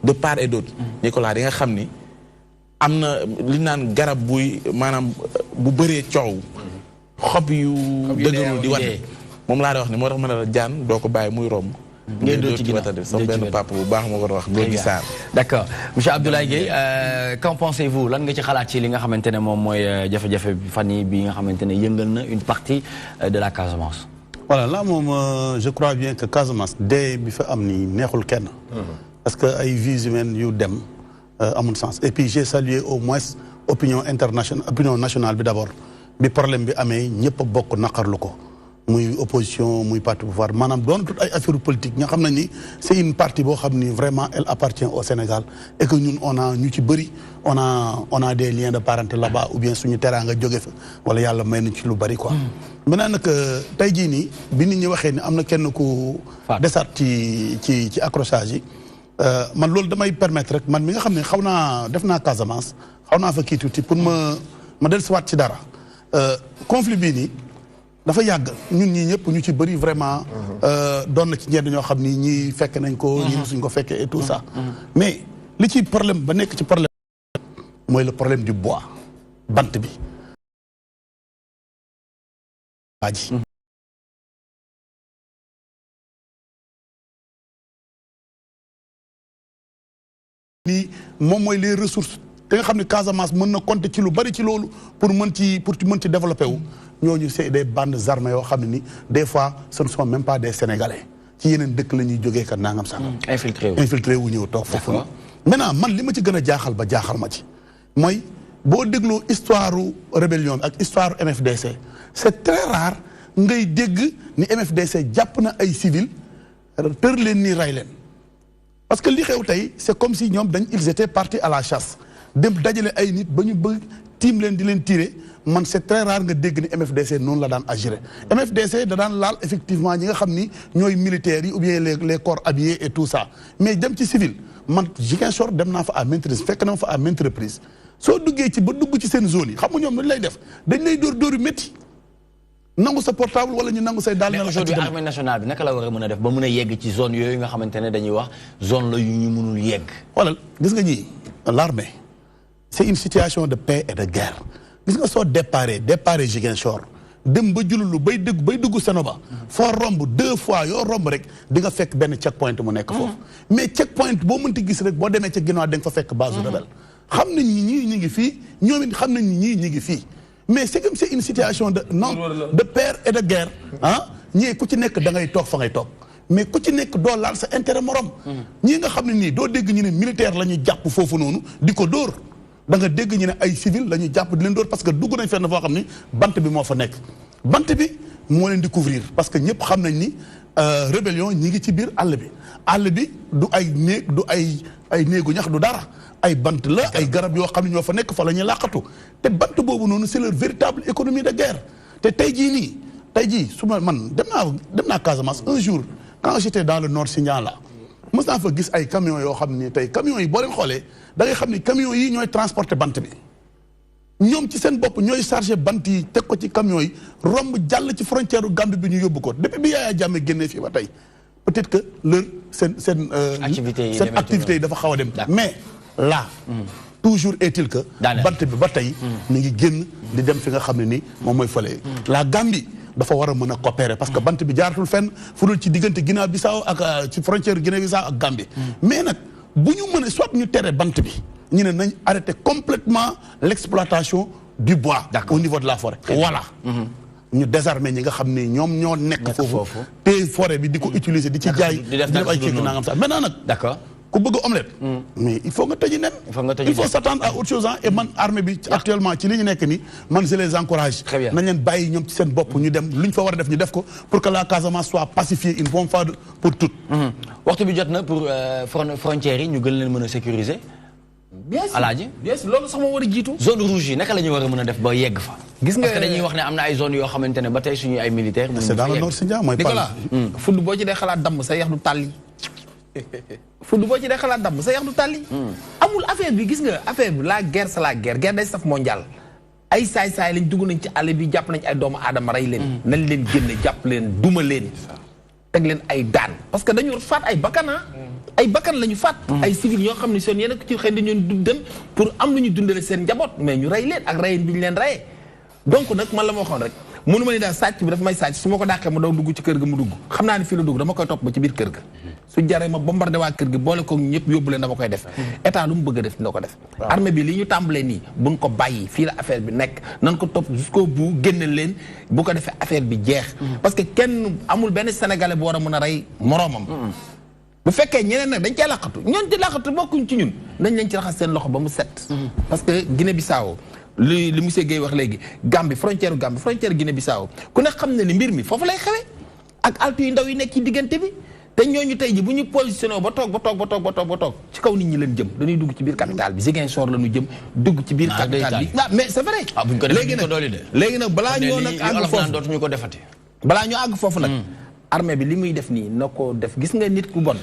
de part et d'autre Nicolas di nga xam ni am na li naan garab buy maanaam bu bëree coow xob yu dëgërul di wat moom laa di wax ni moo tax ma ne la jaan doo ko bàyyi muy romb ngay dóor ci ginnaaw sama benn papa bu baax ma ko wax Gorgui Sarr. d'accord monsieur Abdoulaye Gueye qu'en pensez-vous lan nga ci xalaat ci li nga xamante ne moom mooy jafe-jafe fan yi bi nga xamante ne yëngal na une partie de la Casamance. voilà là moom je crois bien que Casamance dee bi fa am ni neexul kenn. parce que ay vies humaines yu dem amul sens et puis j'ai salué au moins opinion nationale bi d'abord bi problème bi amee ñëpp a bokk naqarlu ko. muy opposition muy parti pouvoir maanaam doon tout ay affaire politique ñoo xam nañ ni c'est une partie boo xam ni vraiment elle appartient au Sénégal et que ñun on a ñu ci bëri on a des liens de parenté là-bas ou bien suñu teraanga jóge fa wala yàlla may nañ ci lu bëri quoi. maintenant nag tey jii nii bi nit ñi waxee ni am na kenn ku desaat ci accrochage yi man loolu damay permettre rek man mi nga xam ne xaw naa def naa Casamance xaw naa fa kii tuuti pour ma dellusiwaat ci dara conflit bii nii. dafa yàgg ñun ñii ñëpp ñu ci bëri vraiment doon na ci ñenn ñoo xam ni ñii fekk nañ ko ñii suñ ko fekkee et tout ça mais li ci problème ba nekk ci problème mooy le problème du bois bant bi waa ji lii moom mooy les ressources te nga xam ne Casamance mën na compter ci lu bari ci loolu pour mën ci développer wu ñooñu c'est des bandes armées yoo xam ne ni des fois ce ne sont même pas des Sénégalais ci yeneen dëkk la ñuy jógee kat nangam sax infiltré wu ñëw toog foofu maintenant man li ma ci gën a jaaxal ba jaaxal ma ci mooy boo dégloo histoire rébellion ak histoire MFDC c'est très rare ngay dégg ni MFDC jàpp na ay civil tër leen nii rey leen parce que li xew tey c'est comme si ñoom ils étaient partis à la chasse dem dajale ay nit ba ñu bëgg tiim leen di leen tirer man c'est très rare nga dégg ni MFDC noonu la daan agir MFDC da daan laal effectivement ñi nga xam ni ñooy militaires yi ou bien les corps habillés et tout ça mais dem ci civil man Ziguinchor dem naa fa à maintes reprises fekk na ma fa à maintes reprises soo duggee ci ba dugg ci seen zone yi xam nga ñoom dañ lay def dañ lay dóor yu métti nangu sa portable wala ñu nangu say daal. mais aujourd'hui armée nationale bi naka la war a mën a def ba mën a yegg ci zone yooyu nga xamante ne dañuy wax zone la yu ñu mënul yegg. xoolal gis nga ñii l'armée c'est une situation de paix et de guerre gis nga soo déparé Ziguinchor dem ba jululu bay dugg Sénoba foo romb 2 fois yoo romb rek di nga fekk benn checkpoint mu nekk foofu mais checkpoint boo mënti gis rek boo demee ca ginnaaw da nga fa fekk base rebelle xam nañ ni ñii ñi ngi fii ñoom it xam nañ ni ñii ñi ngi fii mais c'est comme c'est une situation de paix et de guerre ah ñii ku ci nekk da ngay toog fa ngay toog mais ku ci nekk doo laal sa intérêt morom ñii nga xam ne nii doo dégg ñu ne militaire la ñuy jàpp foofu noonu di ko dóor da nga dégg ñu ne ay civil la ñuy jàpp di leen dóor parce que dugg nañ fenn foo xam ni bant bi moo fa nekk bant bi moo leen di couvrir parce que ñëpp xam nañ ni rébellion ñi ngi ci biir àll bi du ay néeg du ay néegu ñax du dara ay bant la ay garab yoo xam ne ñoo fa nekk fa la ñuy làqatu te bant boobu noonu c'est leur véritable économie de guerre te tey jii su ma man dem naa Casamance un jour quand j'étais dans le nord Sindian là mës naa fa gis ay camions yoo xam ni tey camions yi boo leen xoolee da ngay xam ni camions yi ñooy transporter bant bi ñoom ci seen bopp ñooy chargé bant yi teg ko ci camions yi romb jàll ci frontière u Gambie bi ñu yóbbu ko depuis bi Yaya Jammeh génnee fii ba tey peut-être que seen activités yi dafa xaw a dem mais là toujours est-il que bant bi ba tey mi ngi génn di dem fi nga xam ne ni moom mooy fële la Gambie dafa war a mën a coopérer parce que bant bi jaaratul fenn fu dul ci diggante Guinée-Bissau ak ci frontière Guinée-Bissau ak Gambie mais nag bu ñu mën a soit ñu tere bant bi ñu ne nañ arrêter complètement l'exploitation du bois au niveau de la forêt voilà ñu désarmer ñi nga xam ne ñoom ñoo nekk foofu te forêt bi di ko utiliser di ci jaay di def ay kii nangam sax maintenant nag d'accord ku bëgg omelette mais il faut nga tëji nen il faut s'attendre à autre chose et man armée bi actuellement ci li ñu nekk ni man je les encourage nañ leen bàyyi ñoom ci seen bopp ñu dem lu ñu fa war a def ñu def ko pour que la Casamance soit pacifiée une bonne fois pour toutes waxtu bi jot na pour frontières yi ñu gën leen mën a sécuriser bien sûr Alaaji bien sûr loolu sax moo war a jiitu zone rouge yi naka la ñu war a mën a def ba yegg fa gis nga parce que dañuy wax ne am na ay zones yoo xamante ne ba tey suñuy ay militaires c'est dans le nord Sindian mooy Nicolas fudd boo ci dee xalaat damm sa yax du tàlli fudd boo ci dee xalaat damm sa yax du tàlli amul affaire bi gis nga affaire bi la guerre c'est la guerre day saf mondial ay saay-saay lañ dugg nañ ci àll bi jàpp nañ ay doomu aadama rey leen nañ leen génne jàpp leen duma leen teg leen ay daan parce que dañu faat ay bakkan ay bakkan la ñu faat ay civil yoo xam ne seen yéen ci xëy dañu dem pour am lu ñu dundale seen njaboot mais ñu rey leen ak reyin bi ñu leen reyee donc nag man la ma waxoon rek mënu ma ni daal sàcc bi dafa may sàcc su ma ko dàqee ma daw dugg ci kër ga mu dugg xam naa ni fii la dugg dama koy topp ba ci biir kër ga su jaree ma bombardé waa kër gi boole ko ñëpp yóbbu leen dama koy def état lu mu bëgg a def dina ko def armée bi li ñu tàmbalee nii buñ ko bàyyi fii la affaire bi nekk nan ko topp jusqu'au bout génne leen bu ko defee affaire bi jeex parce que kenn amul benn sénégalais bu war a mën a rey moroomam bu fekkee ñeneen nag dañ cee laqatu ñoon ci laqatu bokkuñ ci ñun nañ leen ci raxas seen loxo ba mu set parce que Guinée Bissau li monsieur Guèye wax léegi Gambie frontière Guinée Bissau ku ne xam ne ni mbir mi foofu lay xewe ak altu yu ndaw yi nekk ci diggante bi te ñooñu tey ji bu ñu positionné ba toog ci kaw nit ñi leen jëm dañuy dugg ci biir capitale bi Ziguinchor la ñu jëm dugg ci biir capitale bi waaw mais c'est vrai léegi nag balaa ñoo nag àgg foofu dootuñu ko defati balaa ñoo àgg foofu nag armée bi li muy def nii na ko def gis nga nit ku bon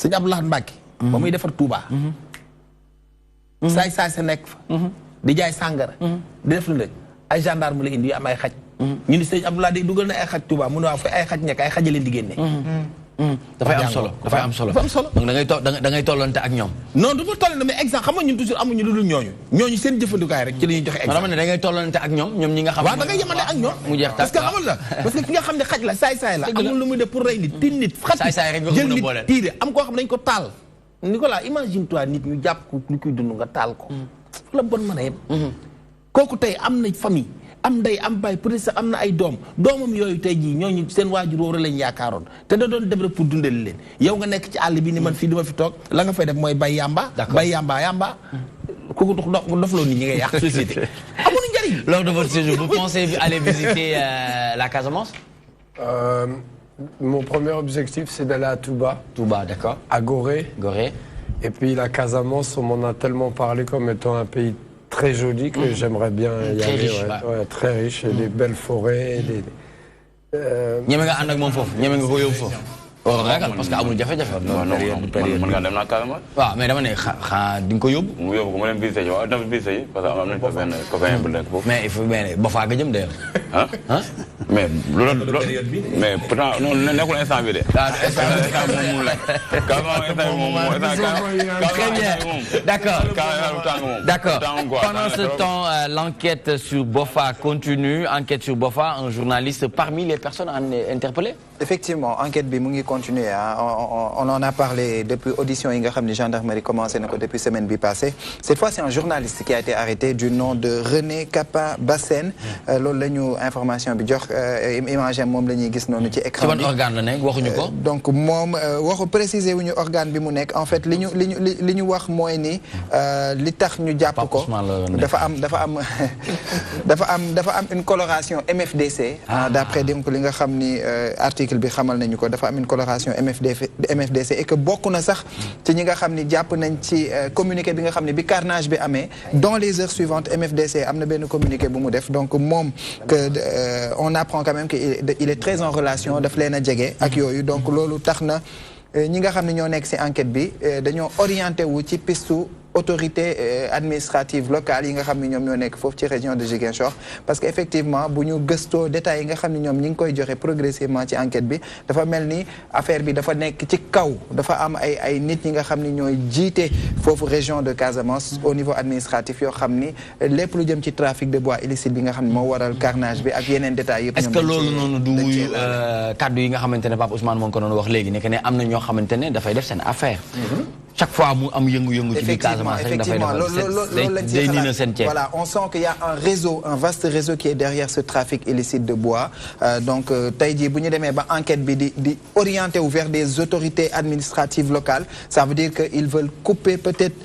sëñ Abdou Lahad Mbacké ba muy defar Touba saay sa nekk fa di jaay sàngara di def lu nekk ay gendarme la indi yu am ay xaj ñu ni sëñ Abdou Lahad di dugal na ay xaj Touba mu ne waaw fa ay xaj nekk ay xaj leen di génne dafay am solo donc da ngay tollante ak ñoom non du ma tollante mais exemple xam nga ñun toujours amuñu lu dul ñooñu seen jëfandikaay rek ci la ñuy joxe exemple dama ne da ngay tollante ak ñoom ñi nga xam waaw da ngay yemale ak ñoom mu jeex parce que xamul la parce que ki nga xam ne xaj la saay-saay la amul lu muy def pour rey nit tin nit xaj jël nit tiire am koo xam ne dañ ko taal Nicolas imagine toi nit ñu jàpp ko lu koy dund nga taal ko fu la bon mën a yem kooku tey am na famille am ndey am baay peut-être am na ay doomam yooyu tey jii ñooñu seen waajur wóor lañ yaakaaroon te da doon dem rek pour dundal leen yow nga nekk ci àll bi ni man fii di ma fi toog la nga fay def mooy bay yamba kooku dofloo nit ñi ngay yàq société amuñu njëriñ. Lors de votre séjour, vous pensez aller visiter la Casamance? Mon premier objectif, c'est d'aller à Touba. Touba, d'accord. À Gorée. Gorée. Et puis la Casamance, on m'en a tellement parlé comme étant un pays très joli que j'aimerais bien y très aller. Riche, ouais, très riche, et des belles forêts. ñeme nga ànd ak moom foofu ñeme nga ko yóbbu foofu. ragal parce que amul jafe-jafe. période mën nga dem naa Casamance. waaw mais dama ne di nga ko yóbbu. mu yóbbu ko ma dem visité ji waaw dem visité ji parce que am nañu fa benn copain bu nekk foofu. mais il faut ba faa nga jëm de. mais loolu mais pourtant non nekkul instant bi de. instant moom mu la. Très bien. D'accord. Pendant ce temps, l'enquête sur Boffa continue. Enquête sur Boffa, un journaliste parmi les personnes interpellées. Effectivement, enquête bi mu ngi continuer. On en a parlé depuis audition yi nga xam ne gendarmerie commencé na ko depuis semaine bi passée. Cette fois, c'est un journaliste qui a été arrêté du nom de René Kapa Bassène. Loolu la ñu information bi jox image moom la ñuy gis noonu ci écran bi. Ci ban organe la nekk waxuñu ko. Donc moom waxu préciser wuñu organe bi mu nekk en fait li ñu wax mooy ni li tax ñu jàpp ko dafa am une coloration MFDC. D'après donc li nga xam ni article bi xamal nañu ko dafa am une coloration MFDC et que bokk na sax ci ñi nga xam ni jàpp nañ ci communiqué bi nga xam ne bi carnage bi amee dans les heures suivantes MFDC am na benn communiqué bu mu def donc moom que on apprend quand même qu'il est très en relation daf leen a jege ak yooyu donc loolu tax na ñi nga xam ne ñoo nekk ci enquête bi dañoo orienté wu ci pistu autorité administrative locale yi nga xam ne ñoom ñoo nekk foofu ci région de Ziguinchor parce que effectivement bu ñu gëstoo détails yi nga xam ne ñoom ñi ngi koy joxe progressivement ci enquête bi dafa mel ni affaire bi dafa nekk ci kaw dafa am ay nit ñi nga xam ne ñooy jiite foofu région de Casamance au niveau administratif yoo xam ni lépp lu jëm ci trafic de bois illicite bi nga xam ne moo waral carnage bi ak yeneen détails yëpp. Est-ce que loolu noonu du kaddu yi nga xamante ne Pape Ousmane moo ko doon wax léegi ne que ne am na ñoo xamante ne dafay def seen affaire. Chaque fois mu am yëngu-yëngu ci biir Casamance rek dafay defal voilà on sent qu'il y a un vaste réseau qui est derrière ce trafic illicite de bois donc tey jii bu ñu demee ba enquête bi di orienté wu vers des autorités administratives locales ça veut dire que ils veulent couper peut-être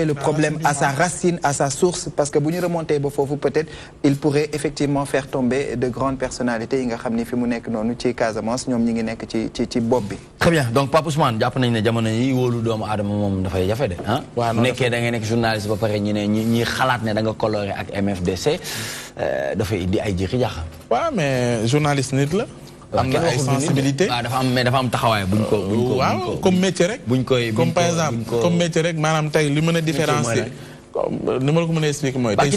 le problème à sa racine à sa source parce que bu ñu remonté ba foofu peut-être il pourrait effectivement faire tomber de grandes personnalités yi nga xam ni fi mu nekk noonu ci Casamance ñoom ñi ngi nekk ci bopp bi. Très bien donc Pape Ousmane jàpp nañ ne jamono yi wóolu doomu aadama moom dafay jafe de ah. waaw nekkee da ngay nekk journaliste ba pare ñu ne ñi xalaat ne da nga coloré ak MFDC dafay indi ay jiixi jaaxa. waaw mais journaliste nit la. am na ay sensibilité waaw dafa am taxawaay buñ ko waaw comme métier rek. buñ koy comme par exemple comme métier rek maanaam tey li mën a différencier. ni ma la ko mën a expliquer mooy. tey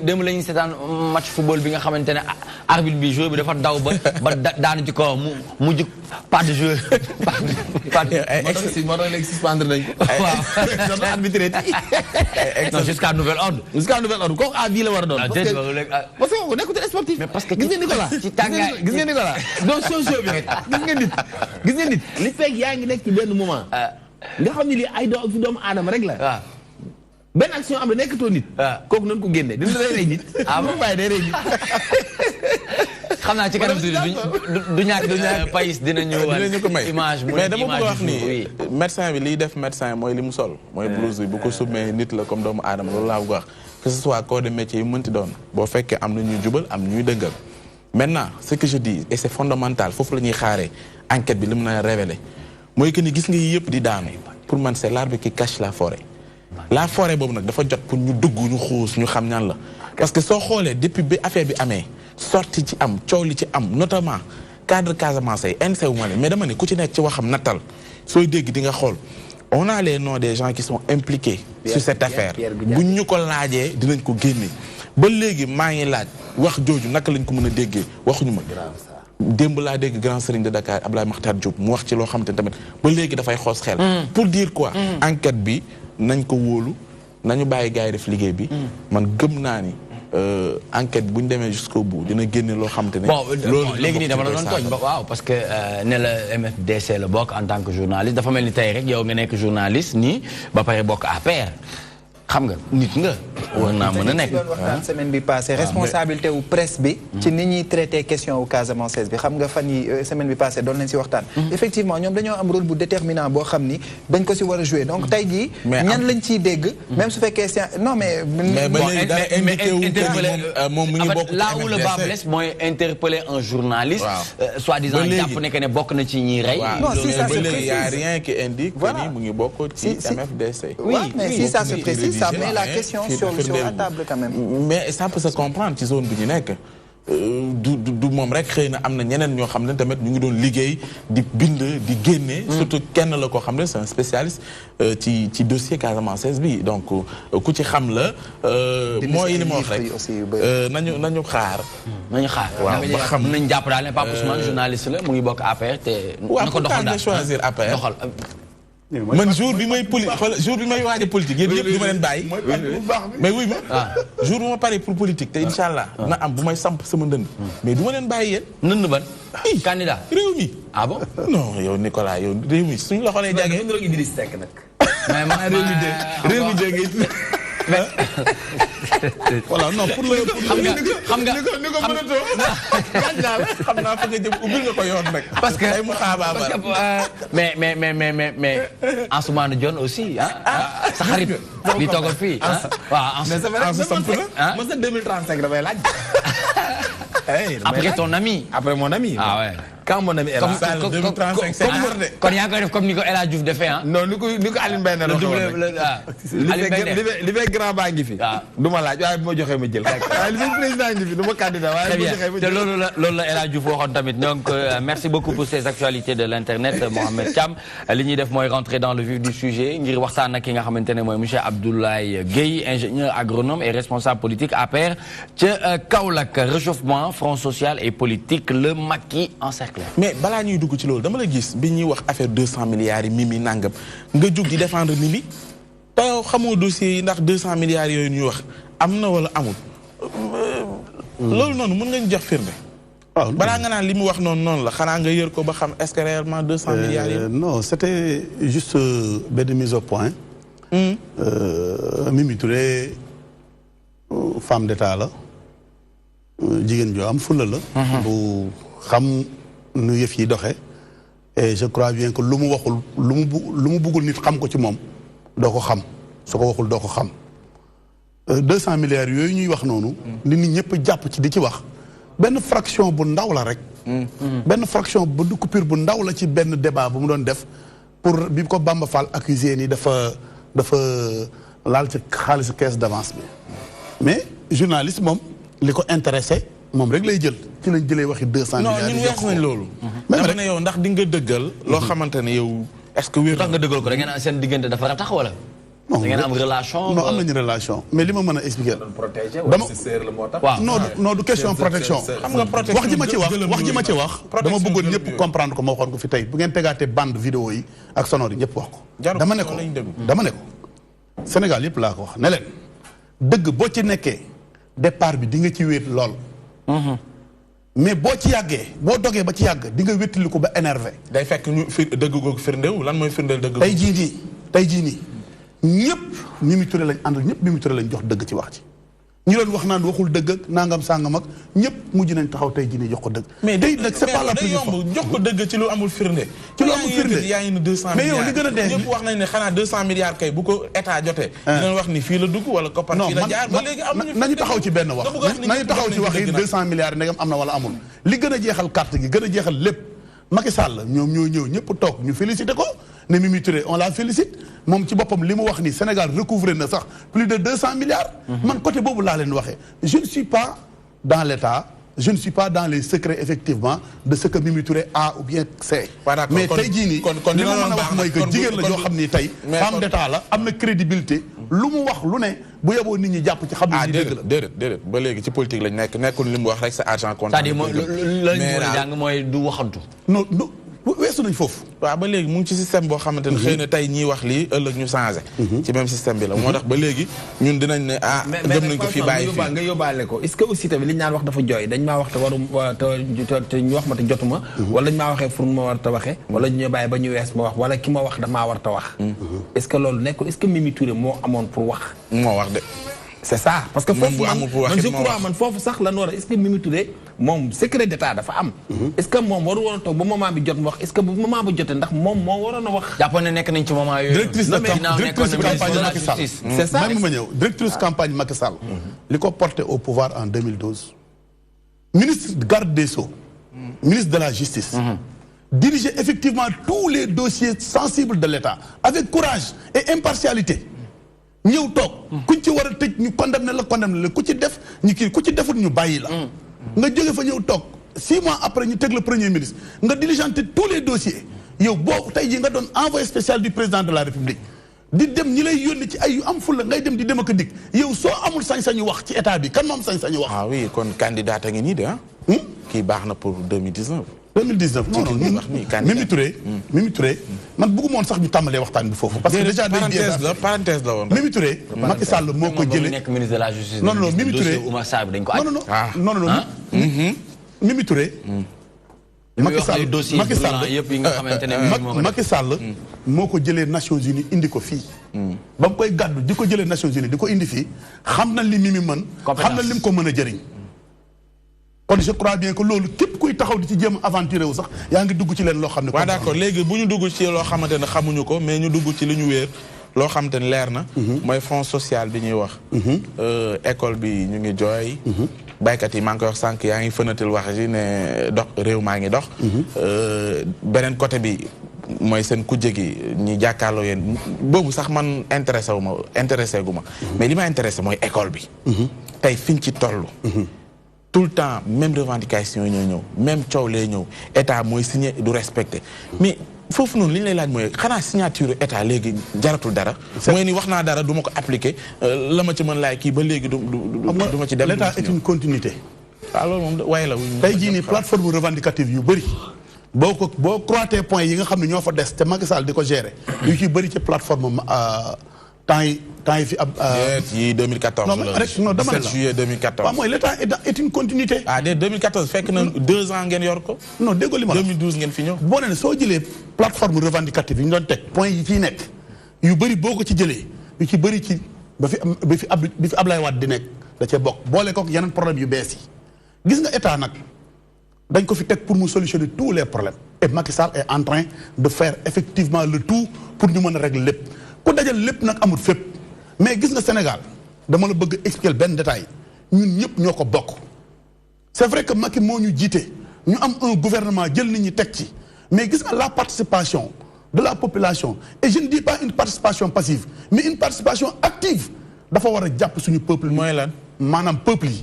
démb la ñuy seetaan match football bi nga xamante ne arbitre bi joueur bi dafa daw ba daanu ci kaw mu mujj pas de joueur. pas de moo tax léegi suspendre nañ ko. waaw arbitre non jusqu'à nouvel ordre. jusqu'à nouvel ordre kooku à vie la war a doon. parce que nekkul sportif. mais parce que gis nga Nicolas ci tàngaay gis nga Nicolas donc socio bi rek gis nga nit li fekk yaa ngi nekk ci benn moment. nga xam ne lii ay doomu aadama rek la. waaw benn action am na nekkatoo nit. kooku nañu ko génne dina rey nit. moom bàyyi day rey nit. xam naa ci kanam tuuti du ñàkk pays dinañu ko may image mais dama bëgg wax ni médecin bi liy def médecin mooy li mu sol mooy blouse bi bu ko summee nit la comme doomu aadama loolu laa bëgg wax que ce soit corps de métier yu mënti doon boo fekkee am na ñuy jubal am ñuy dëngal maintenant ce que je dis et c'est fondamental foofu la ñuy xaaree enquête bi li mu na révélé mooy que ni gis nga yi yëpp di daanu pour man c'est l'arbre qui cache la forêt boobu nag dafa jot pour ñu dugg ñu xuus ñu xam ñan la parce que soo xoolee depuis bi affaire bi amee sorti ci am coow li ci am notamment cadre Casamance yi NC wu ma mais dama ne ku ci nekk ci waxam nattal sooy dégg di nga xool on a les noms des gens qui sont impliqués sur cette affaire buñ ñu ko laajee dinañ ko génne ba léegi maa ngi laaj wax jooju naka lañ ko mën a déggee waxuñu ma démb laa dégg grand serigne de Dakar Abdoulaye Makhtar Diop mu wax ci loo xam te tamit ba léegi dafay xoos xel pour dire quoi enquête bi nañ ko wóolu nañu bàyyi gars yi def liggéey bi man gëm naa ni enquête bu ñu demee jusqu'au bout dina génne loo xam te ne loolu léegi nii dama la doon tooñ waaw parce que ne la MFDC la bokk en tant que journaliste dafa mel ni tey rek yow nga nekk journaliste nii ba pare bokk APR xam nga nit nga war naa mën a nekk waxtaan semaine bi passée responsabilité wu presse bi ci ni ñuy traité question wu Casamance bi xam nga fan yi semaine bi passée doon nañ si waxtaan effectivement ñoom dañoo am rôle bu déterminant boo xam ni dañ ko si war a jouer donc tey jii ñan lañ ciy dégg même su fekkee non mais moom mu ngi bokk là où le bas blesse mooy interpeller un journaliste soi-disant jàpp ne que ne bokk na ci ñiy rey non si ça se précise y a rien qui indique que ni mu ngi bokk ci MFDC oui mais si ça se précise ça met la question sur la table quand même. Mais ça peut se comprendre ci zone bi ñu nekk du moom rek xëy na am na ñeneen ñoo xam ne tamit ñu ngi doon liggéey di bind di génne. surtout kenn la koo xam ne c'est un spécialiste ci dossier Casamance bi donc ku ci xam la. mooy li ma wax rek nañu xaar. nañu xaar waaw ba xam nañu jàpp daal ne Pape Ousmane journaliste la mu ngi bokk APR te. na ko doxal daal choisir APR doxal. man jour bi may jour bi may waaj a politique yéen ñëpp du ma leen bàyyi. mais wuy ma jour bu ma pare pour politique te incha allah na am bu may samp sama ndënd. mais du ma leen bàyyi yéen. ndënd ban. candidat réew mi. ah bon non yow Nicolas yow réew mi suñu la xoolee jagee. non Idriss Seck nag. mais man réew mi jagee. voilà non pour le xam nga ni ko mënatoo xam naa fa nga jëm ubbil nga ko yoon nag. parce que ay mu xaabaabal mais Ansoumana Dione aussi sa xarit li toogal fii waaw mais c'est vrai que 2035 damay laaj. après ton ami. après mon ami. ah ouais. quand mon ami est là. kon yaa ngi koy def comme ni ko El Hadj Diouf defee non ni ko Aline Mbaye ne li fekk grand baa ngi fi. du ma laaj waaye bu ma joxee ma jël. waaye li fekk président ngi fi du ma candidat waaye bu ma joxee ma jël. te loolu la El Hadj Diouf waxoon tamit donc merci beaucoup pour ces actualités de l'internet Mohamed Thiam li ñuy def mooy rentrer dans le vif du sujet ngir waxtaan ak ki nga xamante ne mooy monsieur Abdoulaye Gueye ingénieur agronome et responsable politique APR ca Kaolack réchauffement front social et politique le Macky encerclé. mais balaa ñuy dugg ci loolu dama la gis bi ñuy wax affaire 200 milliards yi Mimi nangam nga jug di défendre Mimi te xamoo dossier yi ndax 200 milliards yooyu ñuy wax am na wala amul. loolu noonu mën nga ñu jox firnde. waaw balaa nga naan li mu wax noonu la xanaa nga yër ko ba xam est-ce que réellement 200 milliards yi. non c'était juste benn mise au point. Mimi Touré femme d'État la. jigéen joo am fulla la. bu xam nu yëf yi doxe et je crois bien que lu mu waxul lu mu bëggul nit xam ko ci moom doo ko xam su ko waxul doo ko xam 200 milliards yooyu ñuy wax noonu. nit ñi ñëpp jàpp ci di ci wax benn fraction bu ndaw la rek. benn fraction bu coupure bu ndaw la ci benn débat bu mu doon def pour bi ko Bamba Fall accusé ni dafa laal ci xaalisu caisse d'avance bi mais journaliste moom li ko intéressé moom rek lay jël ci lañ jëlee waxi 200 milliards. non ñun weesu nañ loolu. même rek ne yow ndax di nga dëggal. loo xamante ne yow est-ce que wér tax nga dëggal ko da ngeen seen diggante dafa ratax wala. da ngeen am relation. non am nañu relation mais li ma mën a expliquer. non du question protection. xam nga protection wax ji ma ci wax dama bëggoon ñëpp comprendre ko ma waxoon ko fi tey bu ngeen tegaatee bande vidéo yi ak sonore yi ñëpp wax ko. dama ne ko Sénégal yëpp laa ko wax ne leen dëgg boo ci nekkee départ bi di nga ci wéet lool. mais boo ci yàggee boo dogee ba ci yàgg di nga wéttali ko ba énervé. day fekk ñu dëgg googu firndew lan mooy firndeel dëgg. tey jii nii ñëpp Mimi Touré lañ àndal ñëpp Mimi Touré lañ jox dëgg ci wax ci ñu doon wax naan waxul dëgg ak nangam sàngam ak ñëpp mujj nañ taxaw tey jii nii jox ko dëgg. mais tey nag c'est pas la première fois jox ko dëgg ci lu amul firnde. ci lu amul firnde yaa ngi ne 200 mais yow li gën a dee ñëpp wax nañ ne xanaa 200 milliards kay bu ko état jotee. dinañ wax ni fii la dugg wala koppar fii la jaar ba léegi amuñu nañu taxaw ci benn wax nañu taxaw ci wax yi 200 milliards ndegam am na wala amul li gën a jeexal carte gi gën a jeexal lépp Macky Sall ñoom ñoo ñëw ñëpp toog ñu félicité ko ne Mimi Touré on la félicite moom ci boppam li mu wax ni Sénégal recouvrer na sax plus de 200 milliards. man côté boobu laa leen waxee je ne suis pas dans l'État je ne suis pas dans les secrets effectivement de ce que Mimi Touré a ou bien c'est. mais tey jii nii li ma mën a wax mooy que jigéen la joo xam ni tey femme d'État la am na crédibilité lu mu wax lu ne bu yeboo nit ñi jàpp ci xam ne dëgg la déedéet ba léegi ci politique lañ nekkul li mu wax rek sa argent comptant. c'est-à-dire mooy lañ mën a jàng mooy du waxantu. non weesu nañ foofu. waaw ba léegi mu ngi ci système boo xamante ne xëy na tey ñiy wax lii ëllëg ñu changé. ci même système bi la moo tax ba léegi ñun dinañ ne gëm nañ ko fii bàyyi fii nga yóbbaale ko est-ce que aussi tamit li ñu naan wax dafa jooy dañ maa wax te waru te ñu wax ma te jotuma. wala dañ maa waxee pour ma war ta waxee. wala ñu bàyyi ba ñu wees ma wax wala ki ma wax damaa war ta wax. est-ce que loolu nekkul est-ce que Mimi Touré moo amoon pour wax. moo wax de. c'est ça parce que foofu man je crois man foofu sax lan war a est-ce que Mimi Touré moom secret d'état dafa am. est-ce que moom waru woon a toog ba moment bi jot mu wax est-ce que bu moment ba jotee ndax moom moo waroon a wax. jàppoon ne nekk nañ ci moment yooyu. directrice campagne Macky Sall c'est ça même ma ñëw directrice campagne Macky Sall. li ko porté au pouvoir en 2012. ministre garde des Sceaux. ministre de la justice. dirigeait effectivement tous les dossiers sensibles de l'État avec courage et impartialité. ñëw toog kuñ ci war a tëj ñu condamné la ku ci def ñu kii ku ci defut ñu bàyyi la nga jóge fa ñëw toog 6 mois après ñu teg le premier ministre nga diligenté tous les dossiers yow boo tey jii nga doon envoyé spécial du président de la république di dem ñi lay yónni ci ay yu am fulla ngay dem di dem ak a dikk yow soo amul sañ-sañu wax ci état bi kan moom sañ-sañu wax. ah oui kon candidat a ngi nii de ah. kii baax na pour 2019. 2019 non non Mimi Touré man bëgguma woon sax ñu tàmbalee waxtaan bi foofu. parce que déjà parenthèse la woon. Mimi Touré Macky Sall moo ko jëlee nekk ministre de la justice. non Mimi Touré Oumar Sarr dañ ko aj. non Mimi Touré. Macky Sall moo ko jëlee Nations Unies indi ko fii. ba mu koy gàddu di ko jëlee Nations Unies di ko indi fii xam na li Mimi mën. xam na lim ko mën a jëriñ. kon je crois bien que loolu képp kuy taxaw di ci jéem aventuré wu sax yaa ngi dugg ci leen loo xam ne. waaw d'accord léegi bu ñu dugg ci loo xamante ne xamuñu ko mais ñu dugg ci li ñu wéer loo xamante ne leer na. mooy fonds social bi ñuy wax. école bi ñu ngi jooy. baykat yi maa ngi koy wax sànq yaa ngi fënatal wax ji ne dox réew maa ngi dox. beneen côté bi mooy seen kujje gi ñi jàkkaarloo yéen boobu sax man intéressé gu ma. mais li ma intéressé mooy école bi. tey fiñ ci toll. tout le temps même revendication yi ñooy ñëw même coow lay ñëw état mooy signé du respecté mais foofu noonu li ñu lay laaj mooy xanaa signature état léegi jaratul dara. mooy ni wax naa dara du ma ko appliqué la ma ci mën laay kii ba léegi du ma ci dem. l'état est une continuité. waaw loolu moom waaye la. tey jii nii plateforme revendicative yu bëri boo croité point yi nga xam ne ñoo fa des te Macky Sall di ko gérer. yu ci bëri ci plateforme temps yi fi ab. yi 2014 la non dama ne la 17 juillet 2014. waaw mooy l'état est une continuité. ah de 2014 fekk na 2 ans ngeen yor ko. non déggoo li ma la 2012 ngeen fi ñëw. boo nee soo jëlee plateforme revendicative yi ñu doon teg point yi ciy nekk yu bëri boo ko ci jëlee yu ci bëri ci ba fi Ablaye Wade di nekk da cee bokk boole kook yeneen problème yu bees yi gis nga état nag dañ ko fi teg pour mu solutionner tous les problèmes et Macky Sall est en train de faire effectivement le tout pour ñu mën a régler lépp ku dajal lépp nag amul fépp mais gis nga Sénégal dama la bëgg expliquer benn détail ñun ñëpp ñoo ko bokk c'est vrai que Macky moo ñu jiite ñu am un gouvernement jël nit ñi teg ci mais gis nga la participation de la population et je ne dis pas une participation passive mais une participation active dafa war a jàpp suñu peuple. mooy lan maanaam peuple yi.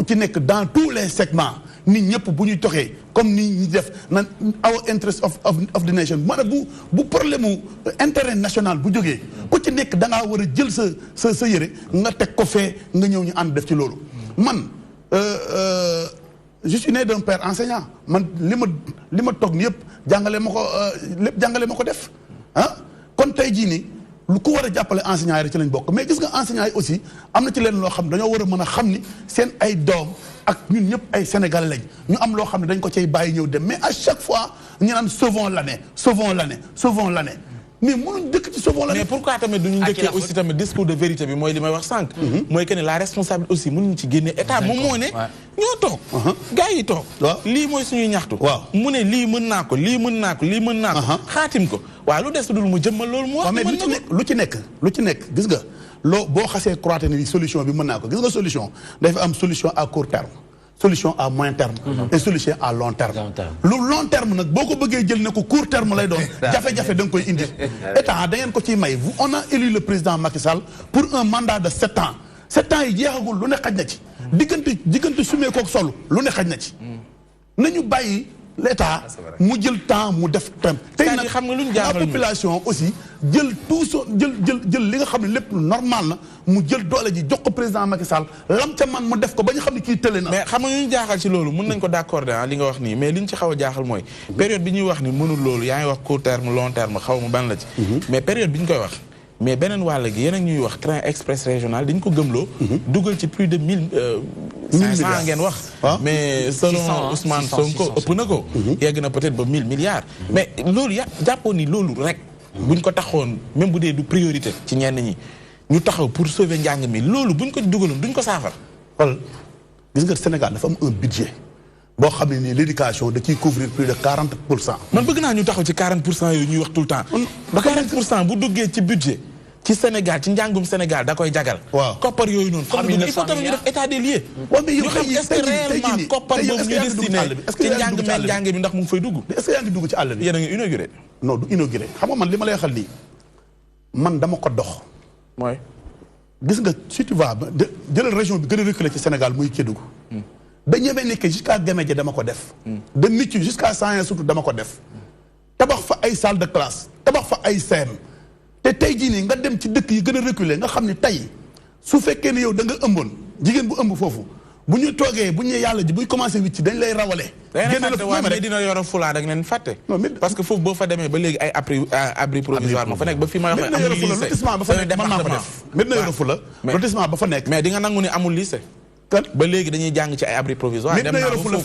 ci nekk dans tous les segments nit ñëpp bu ñuy toxee comme ni ñi def nan our interest of the nation maanaam bu problème mu intérêt national bu jógee ku ci nekk da ngaa war a jël sa yëre nga teg ko fee nga ñëw ñu ànd def ci loolu man je suis né d'un père enseignant man li ma toog ni yëpp jàngale ma ko def ah kon tey jii nii lu ko war a jàppale enseignants yi rek ci lañ bokk mais gis nga enseignants yi aussi am na ci leen loo xam ne dañoo war a mën a xam ni seen ay doom ak ñun ñëpp ay Sénégalais lañ ñu am loo xam ne dañ ko cay bàyyi ñëw dem mais à chaque fois ñu naan sauvons l'année mais mënuñ dëkk ci sauvons l'année. mais pourquoi tamit duñu njëkkee aussi tamit discours de vérité bi mooy li may wax sànq. mooy que ne la responsabilité aussi mënuñu ci génne état moom moo ne. ñoo toog. gars yi toog. lii mooy suñuy ñaxtu. mu ne lii mën naa ko lii mën naa ko. xaatim ko waaw lu des dul mu jëmmal loolu mu wax. mais lu ci nekk gis nga boo xasee croité ni solution bi mën naa ko gis nga solution dafa am solution à court terme. solution à moyen terme et solution à long terme lu long terme nag boo ko bëggee jël ne ko court terme lay doon jafe-jafe da nga koy indi état da ngeen ko ciy may on a élu le président Macky Sall pour un mandat de 7 ans 7 ans yi jeexagul lu ne xaj na ci diggante sumee kook solu lu ne xaj na ci nañu bàyyi l'état mu jël temps mu def temps tey nag xam nga lu ñu la population aussi jël tout jël li nga xam ne lépp normal na mu jël doole ji jox ko président Macky Sall lam ca man mu def ko ba ñu xam ne kii tële na. mais xam nga ñu jaaxal ci loolu mën nañ ko d'accorder li nga wax nii mais li ñu ci xaw a jaaxal mooy période bi ñuy wax ni mënul loolu yaa ngi wax court terme long terme xaw ma ban la ci mais période bi ñu koy wax mais beneen wàll gi yeneen ñuy wax train express régional dañ ko gëmloo dugal ci plus de 1500 ngeen wax mais selon Ousmane Sonko ëpp na ko yegg na peut-être ba 1000 milliards mais loolu jàppoon ni loolu rek buñ ko taxoon même bu dee du priorité ci ñenn ñi ñu taxaw pour sauver njàng mi loolu buñ ko dugaloon duñ ko saafara xool gis nga Sénégal dafa am un budget boo xam ne nii l'éducation da ciy couvrir plus de 40%. man bëgg naa ñu taxaw ci 40% yooyu ñuy wax tout le temps. ba 40% bu duggee ci budget ci Sénégal ci njàngum Sénégal da koy jagal. waaw koppar yooyu noonu. xam il faut tamit ñu def état des lieux. ñu xam est-ce que réellement koppar boobu ñu destiné ci njàng bi ndax mu ngi fay dugg. est-ce que yaa ngi dugg ci àll bi. yéen a ngi inauguré. non du inauguré xam nga man li ma lay waxal nii man dama ko dox. mooy. gis nga si tu vas ba jëlal région bi gën a reculé ci Sénégal muy Kédougou. da ñemee nekk jusqu'à Gamédié dama ko def. de Mithiou jusqu'à Saint surtout dama ko def. tabax fa ay salle de classe tabax fa ay CEM te tey jii nii nga dem ci dëkk yi gën a reculé nga xam ne tey su fekkee ne yow da nga ëmboon jigéen bu ëmb foofu bu ñu toogee bu ñu yàlla ji buy commencé wicc dañ lay rawale. génn la fàtte mais dina yoro fulaa da nga leen fàtte. parce que foofu boo fa demee ba léegi ay abri provisoire moo fa nekk ba fi ma wax amul lycée. lotissement ba fa nekk mën naa ko def. mën na yoro fula lotissement ba fa nekk. mais di nga nangu ni amul lycée. ba léegi dañuy jàng ci ay abri provisoire. dem naa ba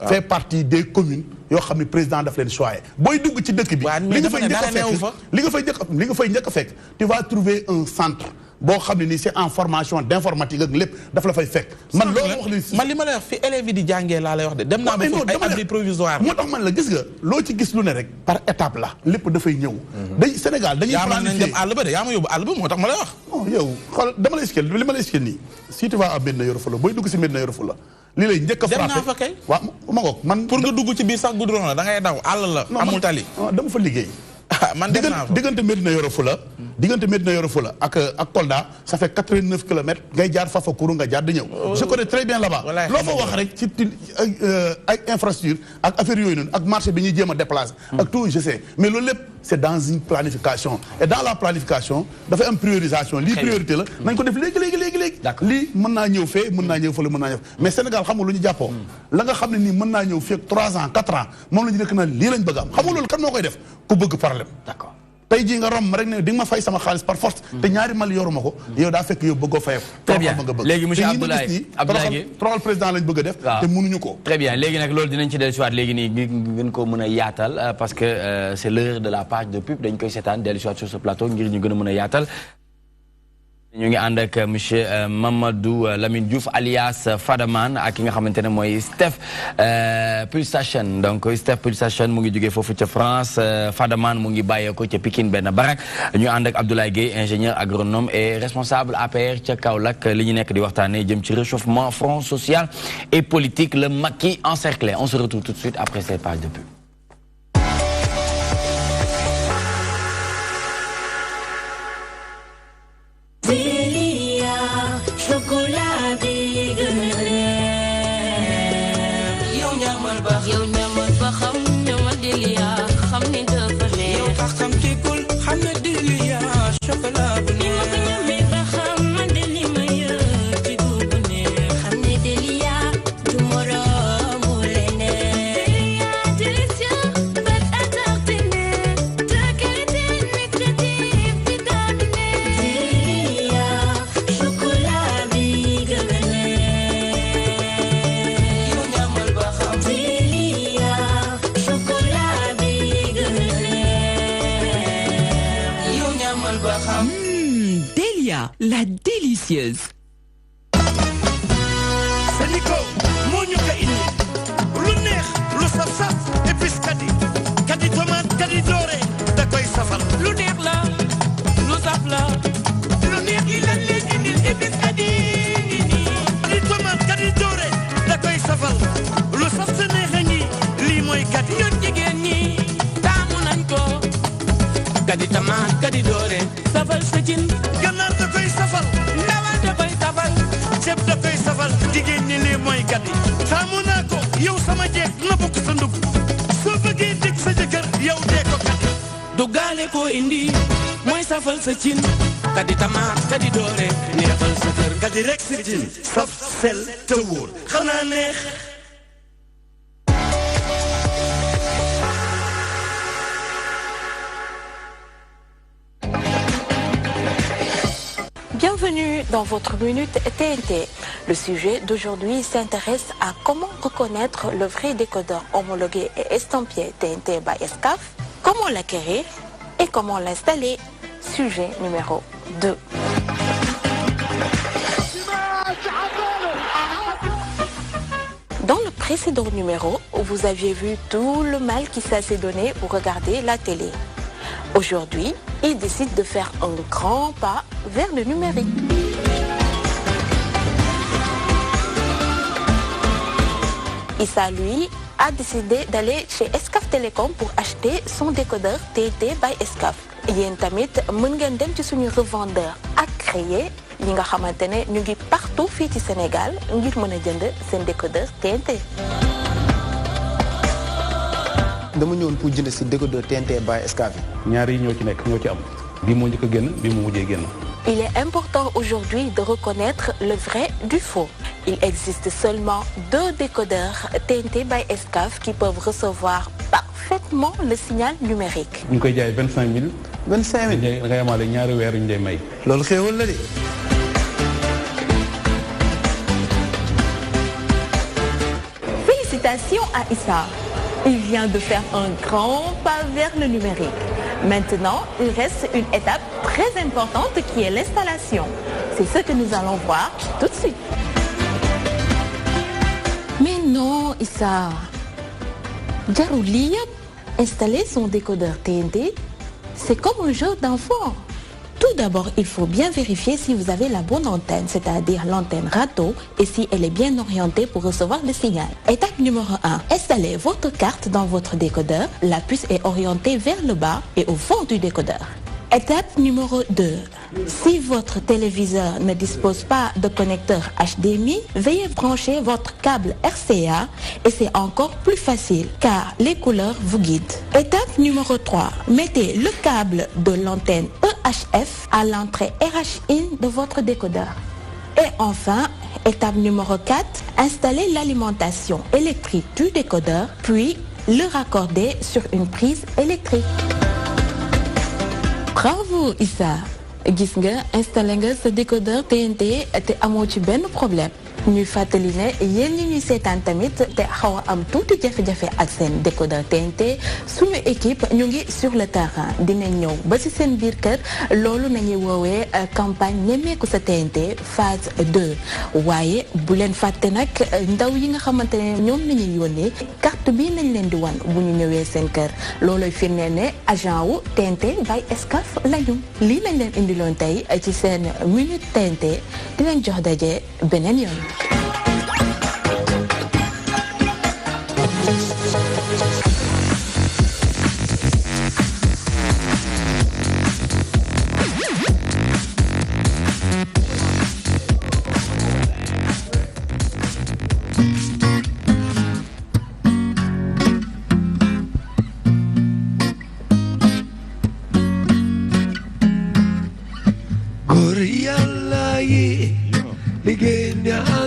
fait partie des communes yoo xam ne président daf leen choyé. booy dugg ci dëkk bi. li nga fay njëkk a fekk tu vas trouver un centre boo xam ne nii c'est en formation d'informatique ak lépp daf la fay fekk. man loolu wax man li ma lay wax fi élèves yi di jàngee laa lay wax de. dem naa ba foofu ay abri provisoire. moo tax man la gis nga loo ci gis lu ne rek par étape la lépp dafay ñëw. day Sénégal dañuy planifier dem àll ba de yaa ma yóbbu àll ba moo tax ma lay wax. non yow xool dama lay expliquer li ma lay expliquer nii si tu vas à Médina Yoro Foulah booy dugg si Médina Yoro Foulah li lay njëkk a frappé dem naa fa kay. waaw ma ngoog man pour nga dugg ci biir sax goudron la da ngay daw àll la amul tali. dama fa liggéey. man dem naa fa diggante Médina Yoro Foulah ak Kolda ça fait 89 kilomètres ngay jaar Fafakuru nga jaar di ñëw. je connais très bien là-bas. loo fa wax rek ci ay infrastructure ak affaire yooyu noonu ak marché bi ñuy jéem a déplacer. ak tout je sais mais loolu lépp c'est dans une planification et dans la planification dafay am priorisation lii priorité la nañ ko def léegi. lii mën naa ñëw fee mën naa ñëw fële mën naa ñëw mais Sénégal xam nga lu ñu jàppoo. la nga xam ne nii mën naa ñëw fii ak 3 ans 4 ans moom la ñu nekk naan lii lañ bëgg am xam nga loolu kan moo koy def ku bëgg problème. d'accord tey jii nga romb rek ne di nga ma fay sama xaalis par force. te ñaari mal yoruma ko. yow daa fekk yow bëggoo fayoo. très bien léegi monsieur Abdoulaye toroxal président lañ bëgg a def. te mënuñu ko. très bien léegi nag loolu dinañ ci dellusiwaat léegi nii ngeen ko mën a yaatal parce que c'est l'heure de la page de pub dañ koy seetaan dellusiwaat sur ce plateau ngir ñu gën a mën a yaatal. ñu ngi ànd ak monsieur Mamadou Lamine Diouf alias Fadaman ak ki nga xamante ne mooy Steph Pulsation donc Steph Pulsation mu ngi jógee foofu ca France Fadaman mu ngi bàyyeeko ca Pikine benn barak ñu ànd ak Abdoulaye Gueye ingénieur agronome et responsable APR ca Kaolack li ñu nekk di waxtaanee jëm ci réchauffement front social et politique le Macky encerclé on se retrouve tout de suite après ces pages de pub. Chocolat big la délicieuse. C'est Nico, moo ñu ko indi lu neex lu saf-saf épice kadi tomate kadi doore da koy safal. lu neex la lu saf la lu neex li lan leen indil épice kadi tomate kadi doore da koy safal lu saf sa neex a ngi lii mooy kadi. ñun jigéen ñi taamu nañ ko kadi tomate kadi doore safal sa cin. ganaar da koy safal. ndawal da koy safal. ceeb da koy safal jigéen ñi lii mooy kadi. taamu naa ko yow sama jeeg na bokk sa ndug soo bëggee dégg sa jëkkër yow dee ko kadi. duggaale ko indi mooy safal sa cin kadi tamaat kadi doore neexal sa kër. kadi rek sa cin saf sel te wóor xanaa neex. Bienvenue dans votre Minute TNT. Le sujet d'aujourd'hui s'intéresse à comment reconnaître le vrai décodeur homologué et estampillé TNT by Excaf, comment l'acquérir et comment l'installer. Sujet numéro 2. Dans le précédent numéro, vous aviez vu tout le mal qui s'est donné pour regarder la télé. Aujourd'hui, il décide de faire un grand pas vers le numérique. Issa, lui, a décidé d'aller chez Excaf Télécom pour acheter son décodeur TNT by Excaf. Yéen tamit mën ngeen dem ci suñu revendeur agréé yi nga xamante ne ñu ngi partout fii ci Sénégal ngir mën a jënd seen décodeur TNT. dama ñëwoon pour jënd si décodeur TNT by Excaf. ñaar yi ñoo ci nekk ñoo ci am bii moo njëkk a génn bii moo mujjee génn. Il est important aujourd'hui de reconnaître le vrai du faux. Il existe seulement 2 décodeurs TNT by Excaf qui peuvent recevoir parfaitement le signal numérique. ñu koy jaay 25 000. 25 000 da ngay amaale ñaari weer yu ñu lay may. loolu xéewal la de. Félicitations à Issa. Il vient de faire un grand pas vers le numérique. Maintenant, il reste une étape très importante qui est l'installation. C'est ce que nous allons voir tout de suite. Mais non, Issa. Jarul li yëpp. Installer son décodeur TNT, c'est comme un jeu d'enfant. Tout d'abord, il faut bien vérifier si vous avez la bonne antenne, c'est-à-dire l'antenne râteau, et si elle est bien orientée pour recevoir le signal. Étape numéro 1. Installez votre carte dans votre décodeur. La puce est orientée vers le bas et au fond du décodeur. Étape numéro 2. Si votre téléviseur ne dispose pas de connecteur HDMI, veuillez brancher votre câble RCA et c'est encore plus facile car les couleurs vous guident. Étape numéro 3. Mettez le câble de l'antenne EHF à l'entrée RH-IN de votre décodeur. Et enfin, étape numéro 4. Installez l'alimentation électrique du décodeur puis le raccorder sur une prise électrique. Bravo Issa. Gis nga installé nga ce décodeur TNT te amoo ci benn problème. ñuy fàttali ne yéen ñi ñuy seetaan tamit te xaw a am tuuti jafe-jafe ak seen décodeur TNT suñu équipe ñu ngi sur le terrain dinañ ñëw ba ci seen biir kër loolu nañuy woowee campagne nemmeeku sa TNT phase 2 waaye bu leen fàtte nag ndaw yi nga xamante ne ñoom la ñuy yónnee carte bii nañ leen di wan bu ñu ñëwee seen kër looloy firndeel ne agent wu TNT by Excaf lañu lii lañ leen indiloon tey ci seen minute TNT dinañ jox daje beneen yoon.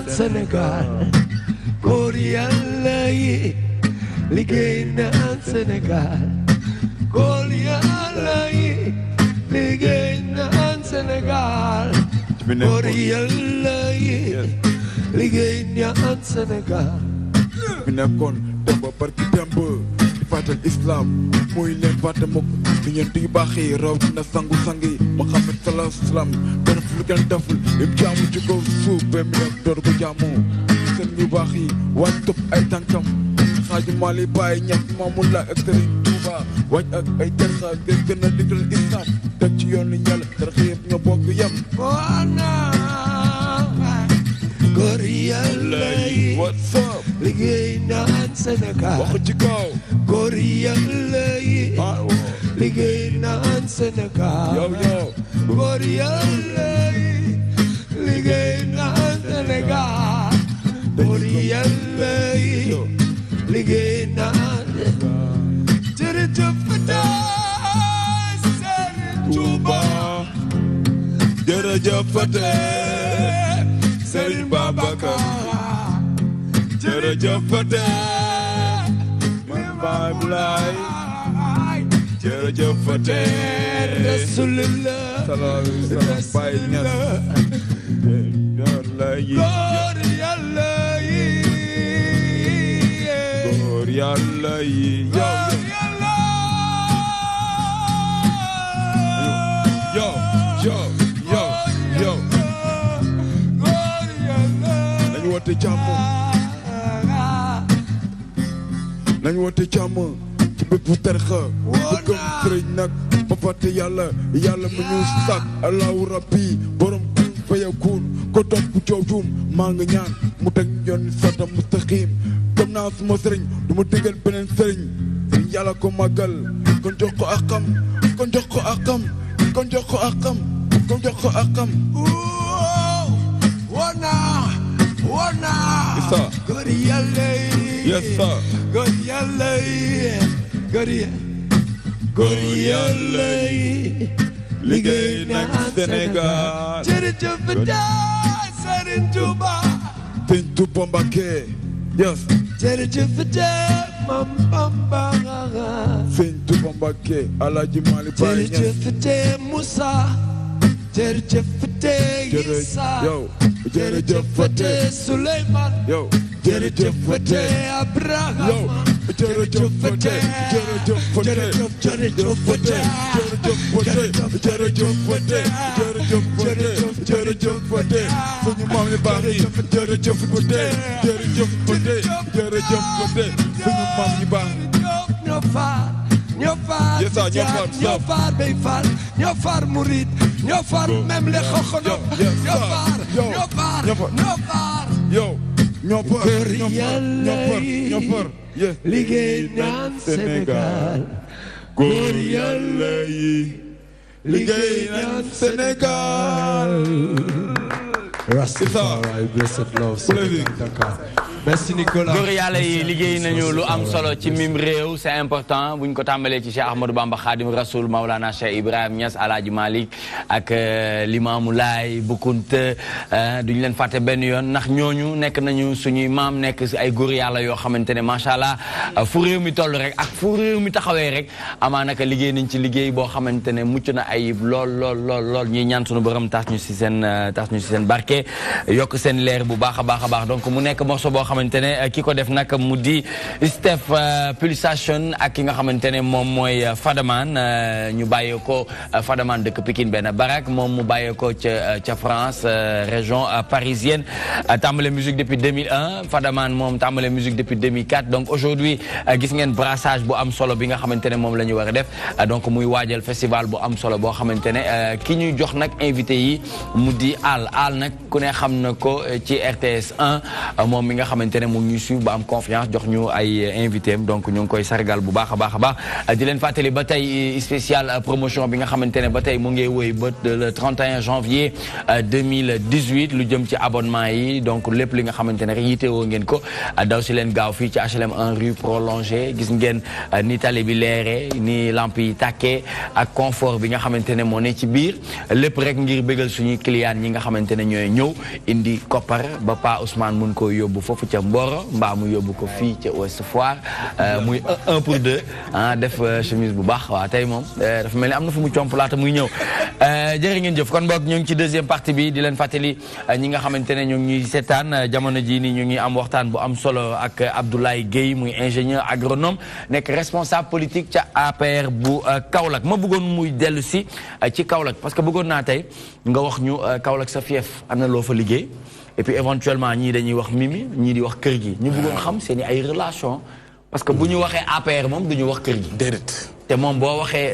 Sénégal góor yàlla yi liggéey naan Sénégal góor yàlla yi liggéey naan Sénégal góor yàlla yi liggéey naan Sénégal mi nekkoon dem ba barki dem ba di fàttal islam muy leen fàtte mukk di ñeent yu baax yi raw dina sangu sangi Muhammad sallallahu alayhi wa sallam benn fu lu kenn deful lim jaamu ci kaw suuf ba mi dem door ko jaamu seen yu baax yi waaj topp ay tànkam xaaju Mali bàyyi ñett Maamu Laay ak Sëriñ Tuuba waaj ak ay jarxa ngir gën a digal islam teg ci yoon li ñàll tarxa yëpp ñoo bokk yem góor yàlla yi what's up liggéey naan Sénégal wax ci kaw góor yàlla yi liggéey naan Sénégal yow yow góor yàlla yi liggéey naan Sénégal góor yàlla yi liggéey naan jërëjëf Fataay Serigne Touba jërëjëf Fataay Serigne Babacar jërëjëf Fataay Baay Laay jërëjëf Fataay Rasulullah salaam Baay Ñas góor yàlla yi góor yàlla yi yo nañu woote jàmm nañu woote jàmm ci bépp tarixa bu gëm sëriñ nag ba fàtte yàlla yàlla mu ñu sàkk allahu rabbi borom kun fayakun ko topp coow juum maa nga ñaan mu teg yoon sata mustaqim gëm naa suma sëriñ du ma digal beneen sëriñ sëriñ yàlla ko màggal kon jox ko akam kon jox ko akam kon jox ko akam kon jox ko akam wana isa góor yàlla yi yes sir góor yàlla yi góor yàlla yi liggéey naan Sénégal jërëjëf Fataay Serigne Touba Serigne Touba Mbacké yes jërëjëf Fataay Mam Bamba Serigne Touba Mbacké Alaaji Maalik Baay Ñas jërëjëf Fataay Moussa jërëjëf Fataay Issa yow jërëjëf Fataay Souleymane yow jërëjëf Fataay Abraham yow jërëjëf Fataay jërëjëf Fataay jërëjëf Fataay jërëjëf Fataay jërëjëf Fataay suñu maam yi baax yi jërëjëf Fataay jërëjëf Fataay jërëjëf Fataay suñu maam yi baax ñoo faar ñoo faar bay faar ñoo faar murid ñoo faar même les xoxono ñoo faar yow ñoo far liggéey naan Sénégal góor yàlla yi liggéey naan Sénégal Rastafari blessed love merci Nicolas góor yàlla yi liggéey nañu lu am solo ci mim réew c'est important bu ñu ko tàmbalee ci Cheikh Ahmadou Bamba Khadim Rasoul Maulana Cheikh Ibrahim Niass Alaaji Malick ak Limaamu Laay Bukunta duñu leen fàtte benn yoon ndax ñooñu nekk nañu suñuy maam nekk si ay góor yàlla yoo xamante ne macha allah fu réew mi toll rek ak fu réew mi taxawee rek amaanaka liggéey nañ ci liggéey boo xamante ne mucc na ayib lool ñuy ñaan suñu borom tas ñu si seen barke yokk seen leer bu baax a baax donc mu nekk morceau boo xamante ne ki ko def nag mu di Steph Pulsation ak ki nga xamante ne moom mooy Fadaman ñu bàyyee ko Fadaman dëkk Pikine benn barak moom mu bàyyee ko ca France région parisienne tàmbale musique depuis 2001 Fadaman moom tàmbale musique depuis 2004 donc aujourd'hui gis ngeen brassage bu am solo bi nga xamante ne moom la ñu war a def donc muy waajal festival bu am solo boo xamante ne ki ñuy jox nag invité yi mu di Al nag ku ne xam na ko ci RTS 1 moom mi nga xamante ne mu ngi ñuy suivre ba am confiance jox ñu ay invité am donc ñu ngi koy sargal bu baax a baax di leen fàttali ba tey spécial promotion bi nga xamante ne ba tey mu ngi wéy ba le 31 janvier 2018 lu jëm ci abonnement yi donc lépp li nga xamante ne rek yitewoo ngeen ko daw si leen gaaw fii ci HLM 1 rue prolongée gis ngeen ni tali bi leeree ni lamp yi tàkkee ak confort bi nga xamante ne moo ne ci biir lépp rek ngir bégal suñuy client ñi nga xamante ne ñooy ñëw indi koppar ba Pa Ousmane mun ko yóbbu foofu ca Mboro mbaa mu yóbbu ko fii ca Ouest Foire muy 1 pour 2 def chemise bu baax waaw tey moom dafa mel ni am na fu mu comp laata muy ñëw jërë ngeen jëf kon boog ñu ngi ci deuxième partie bi di leen fàttali ñi nga xamante ne ñu ngi ñuy seetaan jamono ji ni ñu ngi am waxtaan bu am solo ak Abdoulaye Gueye muy ingénieur agronome nekk responsable politique ca APR bu Kaolack ma bëggoon muy dellu si ci Kaolack parce que bëggoon naa tey nga wax ñu Kaolack sa fief am na loo fa liggéey et puis éventuellement ñii dañuy wax Mimi ñii di wax kër gi ñu bëggoon xam seen ay relation parce que bu ñu waxee APR moom du ñu wax kër gi déedéet te moom boo waxee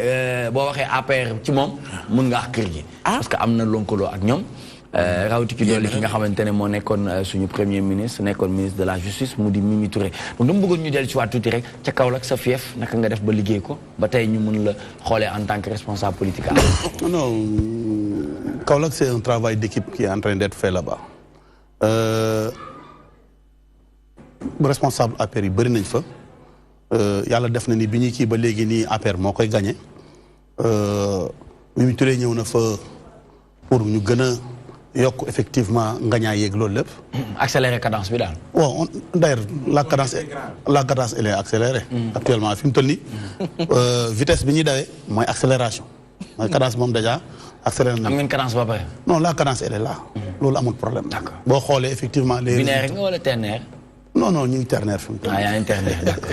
APR ci moom mun nga wax kër gi parce que am na lonkaloo ak ñoom rawati ki doole ki nga xamante ne moo nekkoon suñu premier ministre nekkoon ministre de la justice mu di Mimi Touré donc dama bëggoon ñu dellu ci waat tuuti rek ca Kaolack sa fief naka nga def ba liggéey ko ba tey ñu mun la xoolee en tant que responsable politique. Non, Kaolack c'est un travail d'équipe qui est en train d'être fait là-bas. Responsable APR yi bëri nañ fa yàlla def na ni bi ñuy kii ba léegi nii APR moo koy gagné Mimi Touré ñëw na fa pour ñu gën a yokk effectivement ngañaay yeeg loolu lépp. accélérer cadence bi daal. waaw d'ailleurs la cadence elle est accélérée. Actuellement fi mu toll nii vitesse bi ñuy dawee mooy accélération mooy cadence moom déjà accéléré na. am ngeen cadence ba pare. non la cadence elle est là. loolu amul problème. d'accord boo xoolee effectivement les. binaire nga wala ternaire. non ñu ngi ternaire fi mu toll. yaa ngi ternaire d'accord.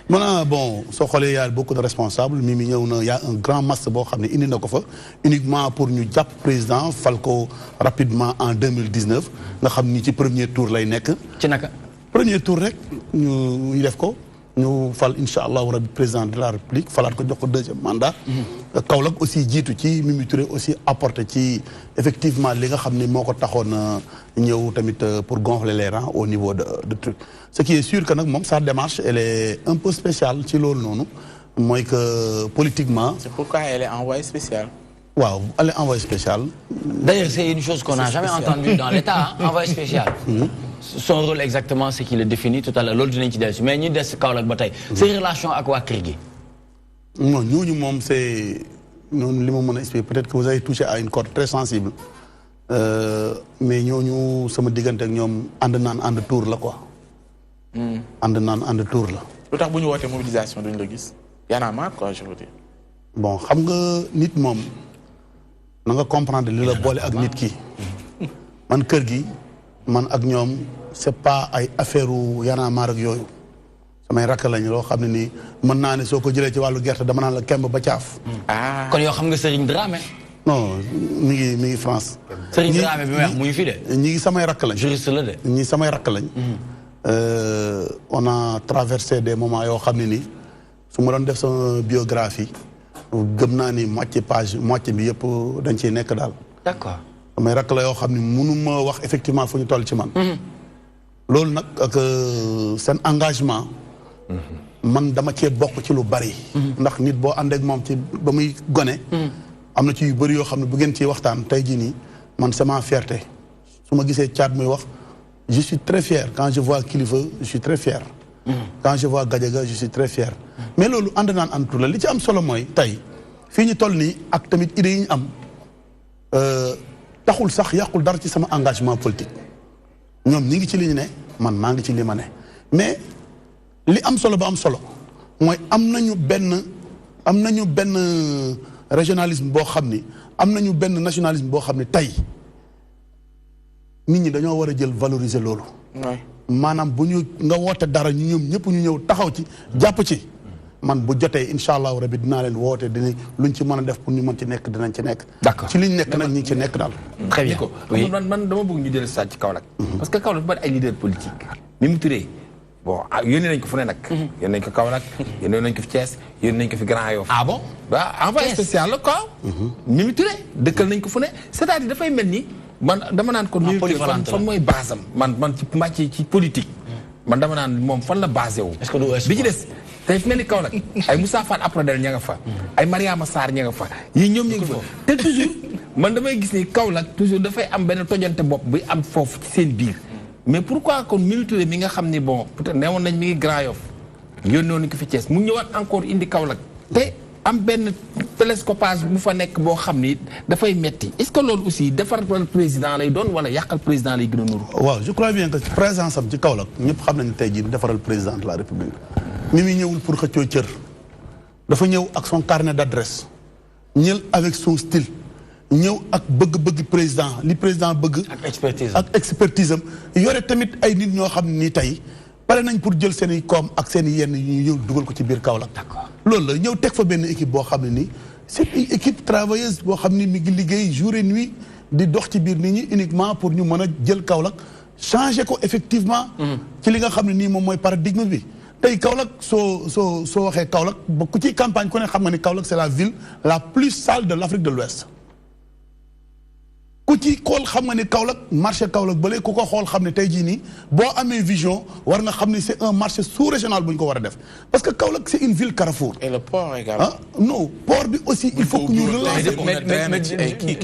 Maintenant, bon, soo xoolee y a beaucoup de responsables Mimi ñëw na y a un grand masse boo xam ne indi na ko fa uniquement pour ñu jàpp président fal ko rapidement en 2019 nga xam ni ci premier tour lay nekk. ci naka. premier tour rek ñu def ko ñu fal incha allahu rabi président de la république falaat ko jox ko deuxième mandat. Kaolack aussi jiitu ci Mimi Touré aussi apporté ci effectivement li nga xam ni moo ko taxoon ñëw tamit pour gonfler les rangs au niveau de truc. Ce qui est sûr que nag moom sa démarche elle est un peu spéciale ci loolu noonu mooy que politiquement. C'est pourquoi elle est envoyée spéciale. waaw elle est envoyée spéciale. D'ailleurs c'est une chose qu'on n'a jamais entendue dans l'État envoyée spéciale. Son rôle exactement c'est qu'il le définit tout à l'heure loolu dinañ ci dellu si mais ñi des Kaolack ba tey. ses relations ak waa kër gi. non ñooñu moom c'est noonu li ma mën a expliquer peut-être que vous avez touché à une corde très sensible mais ñooñu sama diggante ak ñoom ànd naan ànd tour la quoi. ànd naan ànd tour la. lu tax bu ñu wootee mobilisation duñ la gis y'en a marre quoi je veux dire. bon xam nga nit moom na nga comprendre li la boole ak nit ki man kër gi man ak ñoom c'est pas ay affaire y'en a marre ak yooyu samay rakk lañ loo xam ne nii mën naa ne soo ko jëlee ci wàllu gerte dama naan la kemb ba caaf. kon yoo xam nga Serigne Dramé. non mi ngi France. Serigne Dramé bi may wax mu ngi fi de. ñi ngi samay rakk lañ. juriste la de. ñi samay rakk lañ. On a traversé des moments yoo xam ne nii su ma doon def sama biographie gëm naa ni moitié bi yëpp dañ ciy nekk daal. d'accord. samay rakk la yoo xam ne mënu ma wax effectivement fu ñu toll ci man. loolu nag ak seen engagement. man dama cee bokk ci lu bari. ndax nit boo ànd ak moom ci ba muy gone. am na ci yu bëri yoo xam ne bu ngeen ciy waxtaan tey jii nii man c'est ma fierté su ma gisee caat muy wax. Je suis très fier. Quand je vois Kilifeu, je suis très fier. Quand je vois Gadiaga, je suis très fier. Mais loolu ànd naan ànd tur la li ci am solo mooy tey fii ñu toll nii ak tamit idées yi ñu am taxul sax yàqul dara ci sama engagement politique. ñoom ñi ngi ci li ñu ne man maa ngi ci li ma ne mais li am solo ba am solo mooy am nañu benn régionalisme boo xam ni am nañu benn nationalisme boo xam ni tey. nit ñi dañoo war a jël valoriser loolu. maanaam bu ñu nga woote dara ñu ñoom ñëpp ñu ñëw taxaw ci jàpp ci. man bu jotee incha allahu rabi dinaa leen woote dinañ luñ ci mën a def pour ñu mën ci nekk dinañ ci nekk. d'accord ci liñ nekk nag ñu ngi ci nekk daal. très bien man dama bëgg ñu dellu saa ci Kaolack. parce que Kaolack bari ay leader politique. Mimi Touré bon yónnee nañ ko fu ne nag. yónnee nañ ko Kaolack yónnee nañ ko fi Thiès yónnee nañ ko fi Grand Yoff. ah bon waaw envoyé spécial la quoi. Mimi Touré dëkkal nañ ko fu ne c'est-à-dire dafay mel ni. man dama naan kon Mimi Touré fan mooy base am man ci màcc ci politique man dama naan moom fan la basé wu. est-ce que du bi ci des tey fi mel ni Kaolack ay Moussa Fall Aprodel ña nga fa ay Mariama Sarr ña nga fa yii ñoom ñu ngi fa te toujours man damay gis ni Kaolack toujours dafay am benn tojante bopp buy am foofu ci seen biir mais pourquoi kon Mimi Touré mi nga xam ni bon peut-être neewoon nañ mi ngi Grand Yoff yónnee nañ ko fi Thiès mu ñëwaat encore indi Kaolack te am benn télescopage bu fa nekk boo xam ni dafay metti est-ce que loolu aussi defaral président lay doon wala yàqal président lay gën a nuru. waaw je crois bien que présence am ci Kaolack ñëpp xam nañu tey jii defaral président de la République ni muy ñëwul pour xëccoo cër dafa ñëw ak son carnet d'adresse ñëw avec son style ñëw ak bëgg-bëgg président li président bëgg. ak expertise am yore tamit ay nit ñoo xam ne nii tey pare nañ pour jël seen i koom ak seen i yenn ñu ñëw dugal ko ci biir Kaolack. d'accord loolu la ñëw teg fa benn équipe boo xam ne nii c'est une équipe travailleuse boo xam ni mi ngi liggéey jour et nuit di dox ci biir nit ñi uniquement pour ñu mën a jël Kaolack changer ko effectivement. ci li nga xam ne nii moom mooy paradigme bi. tey Kaolack soo waxee Kaolack ba ku ci campagne ku ne xam nga ni Kaolack c'est la ville la plus sale de l'Afrique de l'Ouest ku ci xool xam nga ni Kaolack marché Kaolack ba léegi ku ko xool xam ne tey jii nii boo amee vision war nga xam ni c'est un marché sous-régional bu ñu ko war a def parce que Kaolack c'est une ville carrefour. et le port également. non port bi aussi il faut que ñu relancer. mais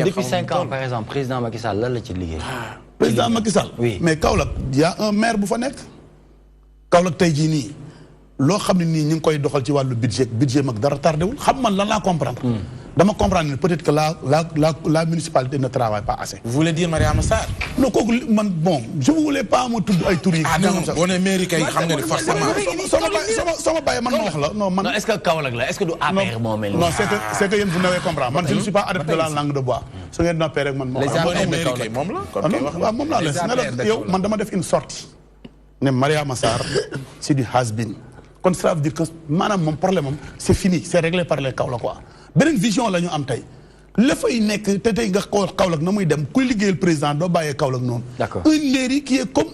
depuis 5 ans par exemple président Macky Sall lan la ci liggéey. président Macky Sall. oui mais Kaolack y a un maire bu fa nekk. Kaolack tey jii nii loo xam ne nii ñu ngi koy doxal ci wàllu budget mag dara tardé wul xam man lan laa comprendre. dama comprendre peut-être que la municipalité ne travaille pas assez. vous voulez dire Mariama Sarr. non kooku man bon je voulais pas ma tudd ay tur yi. ah non boo nee mairie kay xam nga ni forcément. sama bàyyi man ma wax la non man. non est-ce que Kaolack la est-ce que du APR moo mel. non c'est que yéen vous n'avez comprendre man je ne suis pas adepte de la langue de bois. su ngeen noppee rek man. les gens mairie kay moom la. waaw moom laa la yow man dama def une sortie ne Mariama Sarr c'est du has-been. kon ça veut dire que maanaam moom problème am c'est fini c'est réglé par les Kaolack quoi beneen vision la ñu am tey la fay nekk te tey nga xool Kaolack na muy dem kuy liggéeyal président doo bàyyee Kaolack noonu. d'accord une mairie qui est comme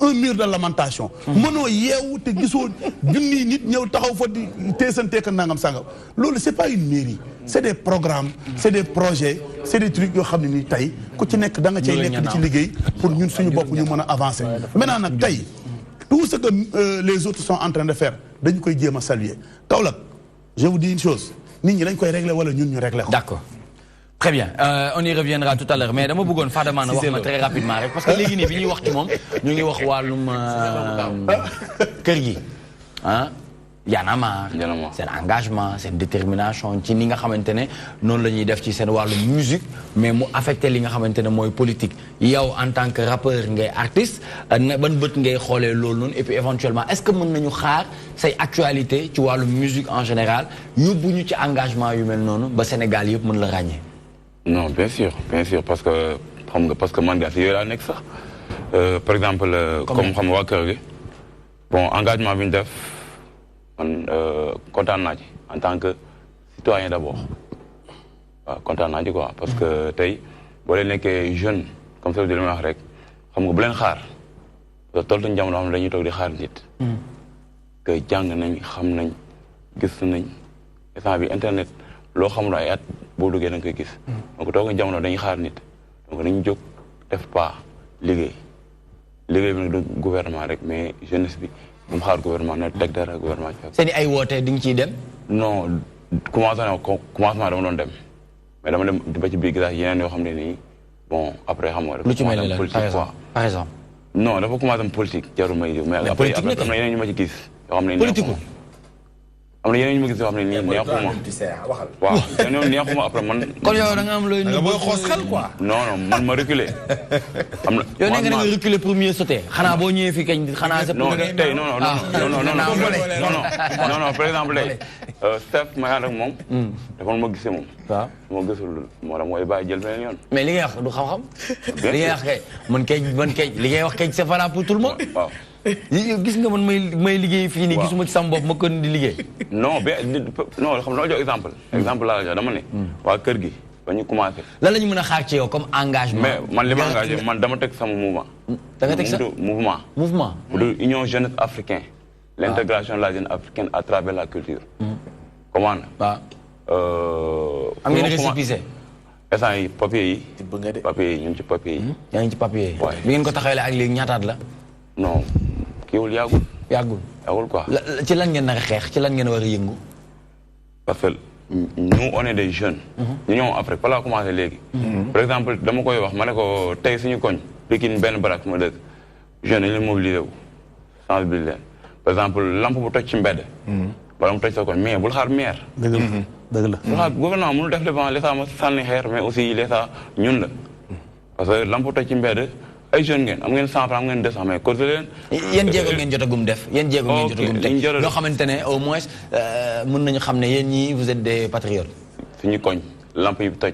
un mur de lamentation. mënoo yeewu te gisoo junniy nit ñëw taxaw fa di teesanteeka nangam sangam loolu c'est pas une mairie. c'est des programmes c'est des projets c'est des trucs yoo xam ne ni tey ku ci nekk da nga cay nekk di ci liggéey pour ñun suñu bopp ñu mën a avancer. maintenant nag tey tout ce que les autres sont en train de faire dañu koy jéem a saluer Kaolack je vous dis une chose nit ñi dañ koy régler wala ñun ñu régler ko. d'accord très bien on y reviendra tout à l'heure mais dama bëggoon Fadama na wax ma très rapidement rek parce que léegi nii bi ñuy wax ci moom ñu ngi wax wàllum kër gi ah Y'en a marre seen engagement seen détermination ci ni nga xamante ne noonu la ñuy def ci seen wàllu musique mais mu affecté li nga xamante ne mooy politique yow en tant que rappeur ngay artiste ban bët ngay xoolee loolu noonu et puis éventuellement est-ce que mën nañu xaar say actualité ci wàllu musique en général yóbbu ñu ci engagement yu mel noonu ba Sénégal yëpp mën la ràññee. non bien sûr parce que xam nga parce que man gaa si yooyu laa nekk sax par exemple comme xam nga waa kër gi bon engagement bi ñu def man kontaan naa ci en tant que citoyen d'abord waaw kontaan naa ci quoi parce que tey boo leen nekkee jeune comme ça di leen wax rek xam nga bu leen xaar toltuñ jamono xam ne dañuy toog di xaar nit que jàng nañ xam nañ gis nañ instant bi internet loo xamul ay at boo duggee da nga koy gis donc tooguñ jamono dañuy xaar nit donc dañu jóg def pas liggéey bi nag du gouvernement rek mais jeunesse bi bu mu xaar gouvernement na teg dara gouvernement ci seen i ay woote di nga ciy dem. non commencement dama doon dem mais dama dem ba ci biir gis yeneen yoo xam ne nii bon après xam nga. lu ci mel ni la par exemple. non dafa commencé am politique jarul may mais après am na yeneen ñu ma ci gis. yoo xam ne politique am na yeneen ñu ma gis yoo xam ne nii neexuma. waaw ñoom neexuma après man. kon yow da nga am looy. nga booy xoos xel quoi. non man ma reculer. am na yow nee nga da nga reculer pour mieux sauter. xanaa boo ñëwee fii kañ xanaa. non tey non par exemple tey Steph ma ànd ak moom. dafa ma gisee moom. waaw ma gisul moo tax mooy bàyyi jël beneen yoon. mais li ngay wax du xam-xam. li ngay wax kay man kay li ngay wax kay c'est valable pour tout le monde. waaw. gis nga man may liggéey fii nii gisuma ci sama bopp ma kon di liggéey. non xam nga jox exemple. exemple laa la jox dama ne. waa kër gi ba ñu commencé. lan la ñu mën a xaar ci yow comme engagement. mais man li ma engagé man dama teg sama mouvement. da nga teg sa mouvement. pour Union jeunesse africaine. l'intégration de la jeunesse africaine à travers la culture. comment. waaw. am ngeen récépissé. instant yi papier yi. ñu ngi ci papier yi. yaa ngi ci papier yi. bi ngeen ko taxawalee ak léegi ñaataat la. non kiiwul yàggul quoi. ci lan ngeen nar a xeex ci lan ngeen war a yëngu. parce que nous on est des jeunes. ñu ñëw Afrique fa laa commencé léegi. par exemple dama koy wax ma ne ko tey suñu koñ. Pikine benn barak ma dëkk jeunes dañu leen mobiliser wu sensibiliser leen par exemple lampe bu toj ci mbedd. bala mu toj sa koñ mais bul xaar maire. dëgg la dëgg la. bul xaar gouvernement mënul def devant l'État ma sànni xeer mais aussi l'État ñun la parce que lamp toj ci mbedd ay jeunes ngeen am ngeen 100 francs am ngeen 200 mais cotisé leen. yéen jéego ngeen jotagum def yéen jéego ngeen jotagum teg loo xamante ne au moins mën nañu xam ne yéen ñii vous êtes des patriotes. suñu koñ lamp yi toj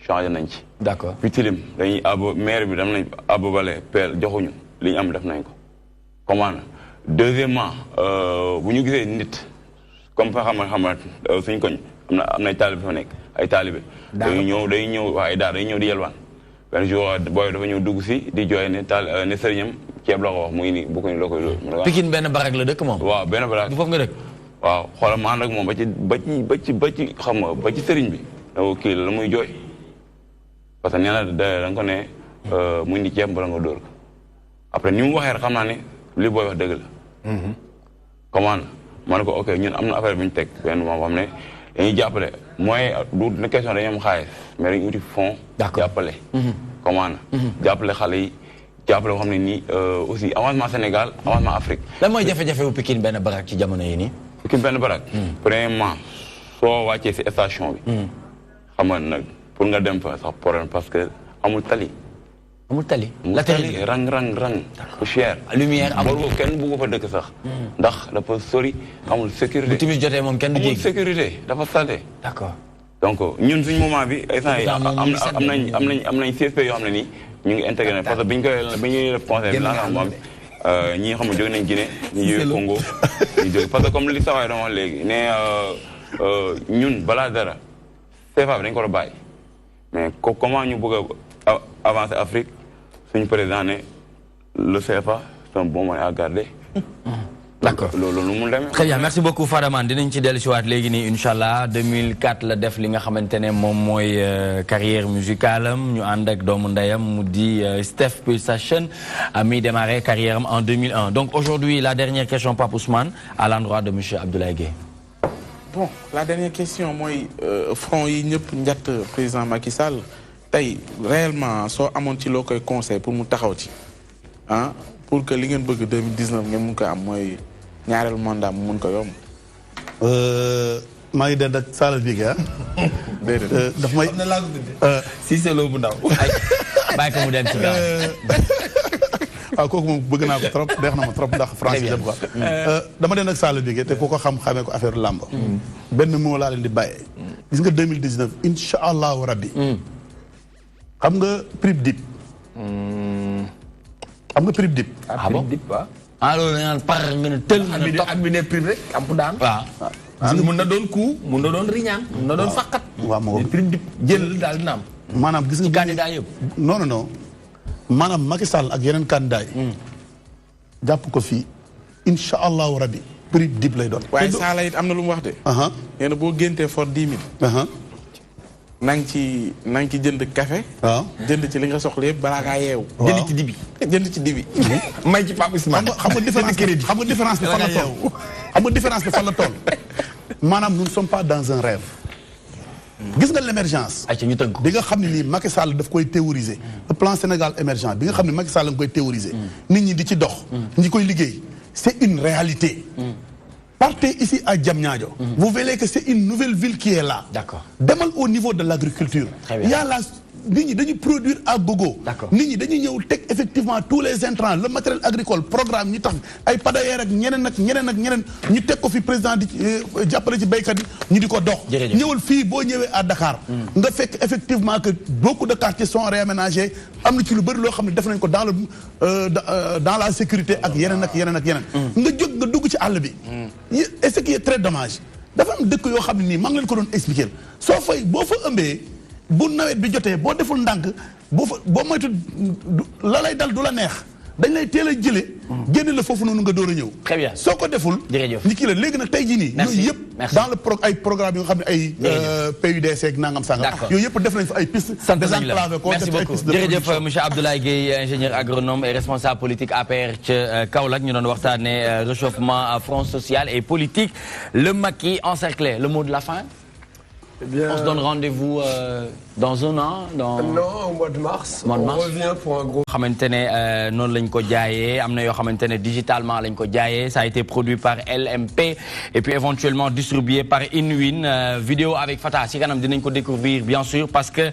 changé nañ ci. d'accord fi tilim dañuy abo maire bi dam nañ abo bale peel joxuñu li ñu am def nañ ko. comment deuxièmement bu ñu gisee nit comme fa xam suñu koñ am na ay taalibe fa nekk ay taalibe. day ñëw waa ay daara day ñëw di yelwaan. benn jour booy dafa ñëw dugg si di jooy ne ne sëriñam ceeb la ko wax muy ni bu ko la koy loolu. Pikine benn barak la dëkk moom. waaw benn barak du foofu nga dëkk. waaw xoolal ma ànd ak moom ba ci xam nga ba ci sëriñ bi. donc kii la muy jooy parce que nee na da nga ko ne muy ni ceeb bala nga dóor ko après ni mu waxee rek xam naa ne li booy wax dëgg la. comment ma ne ko ok ñun am na affaire bi ñu teg benn moom xam ne dañuy jàppale mooy du na question dañuy am xaalis mais dañuy uti fond. jàppale. comment jàppale xale yi jàppale boo xam ne nii aussi avancement Sénégal avancement Afrique. lan mooy jafe-jafe bu Pikine benn barak ci jamono yi nii. Pikine benn barak. premièrement soo wàccee si station bi. xam nga nag pour nga dem fa sax problème parce que amul tali. amul tali. la tali rang bu cher. lumière amul boobu kenn bëggu fa dëkk sax. ndax dafa sori amul sécurité. bu timis jotee moom kenn du amul sécurité dafa salté. d'accord donc ñun suñu moment bi instant yi am nañ CSP yoo xam ne nii ñu ngi intégré parce que bi ñuy def conseil bi la moom ñi nga xam ne jóge nañ Guinée ñu jóge Congo ñu jóge parce que comme li sawaay doon wax léegi ne ñun balaa dara CFA bi dañ ko war a bàyyi mais comment ñu bëgg a avancer Afrique suñu président ne le CFA c'est un bon moyen à garder. D'accord. Très bien, merci beaucoup Fadaman. Dinañ ci dellu ci waat léegi nii inchallah 2004 la def li nga xamante ne moom mooy carrière musicale am ñu ànd ak doomu ndeyam mu di Steph Pulsation mi démarré carrière am en 2001. Donc aujourd'hui la dernière question Pape Ousmane à l'endroit de monsieur Abdoulaye Gueye. Bon, la dernière question mooy front yi ñëpp njatt président Macky Sall tey réellement soo amoon ci loo koy conseil pour mu taxaw ci pour que li ngeen bëgg 2019 ngeen mun ko am mooy ñaareelu mandat mu mun ko yomb. maa ngi dend ak Sall Bigué déedéet daf may. si c'est loo bu ndaw. bàyyi ko mu dem ci gaaw. waaw kooku moom bëgg naa ko trop deex na ma trop ndax français def quoi. dama dend ak Sall Bigué te ku ko xamee ko affaire làmb. benn moo laa leen di bàyyee. gis nga 2019 incha allahu rabbi. xam nga prix dip. xam nga prix dip. ah bon loolu dañu naan par nga ne tël nga ne topp ak bi ne prix rek am pu daan. waaw mun na doon coup mun na doon riñaan mun na doon faqat. waaw moo prix dip jël daal dina am. maanaam gis nga candidat yëpp. non maanaam Macky Sall ak yeneen candidat yi. jàpp ko fii incha allahu rabbi prix dip lay doon. waaye Sall it am na lu mu wax de. nee na boo géntee for 10 000. na nga ci jënd café. waaw jënd ci li nga soxla yëpp balaa ngaa yeewu. jënd ci dibi. jënd ci dibi. may ci Pape Ousmane. xam nga différence bi fan la toll. xam nga différence bi fan la toll. maanaam nous ne sommes pas dans un rêve. gis nga l'émergence. ayca ñu tënk bi nga xam ne nii Macky Sall daf koy théoriser. le plan Sénégal émergent bi nga xam ne Macky Sall nga koy théoriser. nit ñi di ci dox. ñi koy liggéey c'est une réalité. Partez ici à Diamniadio. Vous verrez que c'est une nouvelle ville qui est là. D'accord. Demal au niveau de l'agriculture. Il y a la nit ñi dañuy produire à gogo. D'accord. Nit ñi dañuy ñëw teg effectivement tous les intrants le matériel agricole programme ñi tax ay padayeer ak ñeneen ñu teg ko fi président di jàppale ci béykat yi ñu di ko dox. ñëwal fii boo ñëwee à Dakar. nga fekk effectivement que beaucoup de quartiers sont réaménagés am na ci lu bëri loo xam ne def nañ ko dans la sécurité ak yeneen. nga jóg nga dugg ci àll bi. et ce qui est très dommage dafa am dëkk yoo xam ne nii maa ngi leen ko doon expliquer boo fa ëmbee. bu nawet bi jotee boo deful ndànk boo moytu la lay dal du la neex dañ lay teel a jëlee. génne la foofu noonu nga door a ñëw. très bien soo ko deful. jërëjëf ni kii la léegi nag tey jii nii. yooyu yëpp dans le ay programme yoo xam ne ay. PUDC ak nangam sangam. yooyu yëpp def nañ fa ay pistes. désenclavé ko def ay pistes de jërëjëf monsieur Abdoulaye Gueye ingénieur agronome et responsable politique APR ca Kaolack ñu doon waxtaanee réchauffement front social et politique le Macky encerclé le mot de la fin. Eh bien, on se donne rendez-vous dans un an Non, au mois de mars. On revient pour un gros... non lañ ko jaayé amna yo xamantene digitalement lañ ko jaayé ça a été produit par LMP et puis éventuellement distribué par Inwin vidéo avec Fata si kanam dinañ ko découvrir bien sûr parce que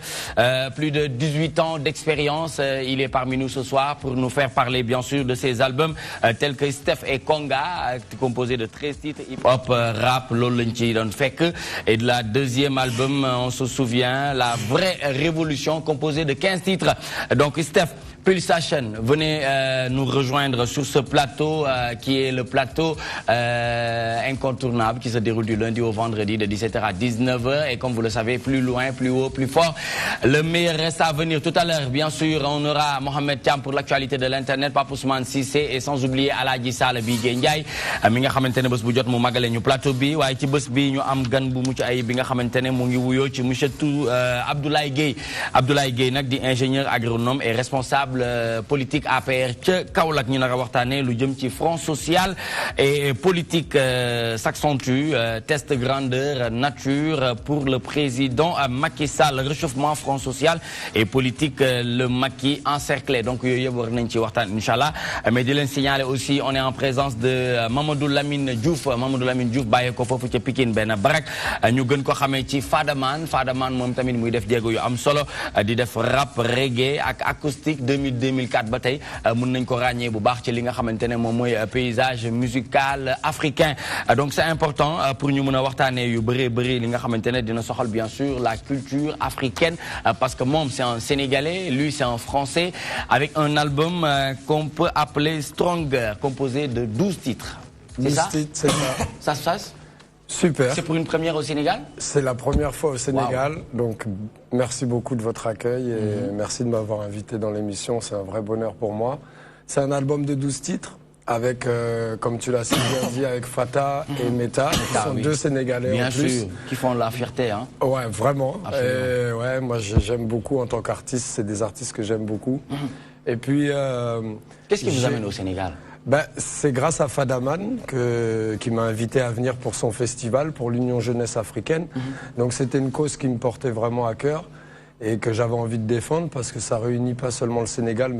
plus de 18 ans d'expérience il est parmi nous ce soir pour nous faire parler bien sûr de ses albums tels que Steph et Konga composé de 13 titres hip-hop rap loolu lañ ci doon fekk et de la deuxième album on se souvient la vraie révolution composée de 15 titres donc Steph Pulsation, venez nous rejoindre sur ce plateau qui est le plateau incontournable qui se déroule du lundi au vendredi de 17h à 19h et comme vous le savez, plus loin, plus haut, plus fort. Le meilleur reste à venir. Tout à l'heure, bien sûr, on aura Mohamed Thiam pour l'actualité de l'internet, Pape Ousmane Cissé et sans oublier Aladji Sall Bigué Ndiaye mi nga xamantene bëss bu jot mu magalé ñu plateau bi waye ci bëss bi ñu am gan bu mucc ay bi nga xamantene mu ngi wuyo ci monsieur Abdoulaye Gueye nak di ingénieur agronome et responsable politique APR ca Kaolack ñu nar a waxtaanee lu jëm ci front social et politique s'accentue test grandeur nature pour le président Macky Sall réchauffement front social et politique le Macky encerclé donc yooyu yëpp war nañ ci waxtaan inchallah mais di leen signaler aussi on est en présence de Mamadou Lamine Diouf bàyyee ko foofu ca Pikine benn barak ñu gën ko xamee ci Fadaman moom tamit muy def jéego yu am solo di def rap reggae ak acoustique 2004 ba tey mën nañ ko ràññee bu baax ci li nga xamantene moom mooy paysage musical africain donc c'est important pour ñu mën a waxtaanee yu bëri li nga xamantene dina soxal bien sûr la culture africaine parce que moom c'est un Sénégalais lui c'est un Français avec un album qu'on peut appeler Stronger composé de 12 titres. C'est ça? C'est ça. Ça se passe? Super. C'est pour une première au Sénégal? C'est la première fois au Sénégal, wow. Donc merci beaucoup de votre accueil et merci de m'avoir invité dans l'émission, c'est un vrai bonheur pour moi. C'est un album de 12 titres avec, comme tu l'as si bien dit, avec Fata et Meta, qui sont deux Sénégalais bien en plus. Bien sûr, qui font la fierté. Hein. Ouais, vraiment. Et ouais, moi j'aime beaucoup en tant qu'artiste, c'est des artistes que j'aime beaucoup. Et puis... Qu'est-ce qui vous amène au Sénégal? C'est grâce à Fadaman qui m'a invité à venir pour son festival, pour l'Union Jeunesse Africaine. Donc c'était une cause qui me portait vraiment à cœur et que j'avais envie de défendre parce que ça réunit pas seulement le Sénégal, mais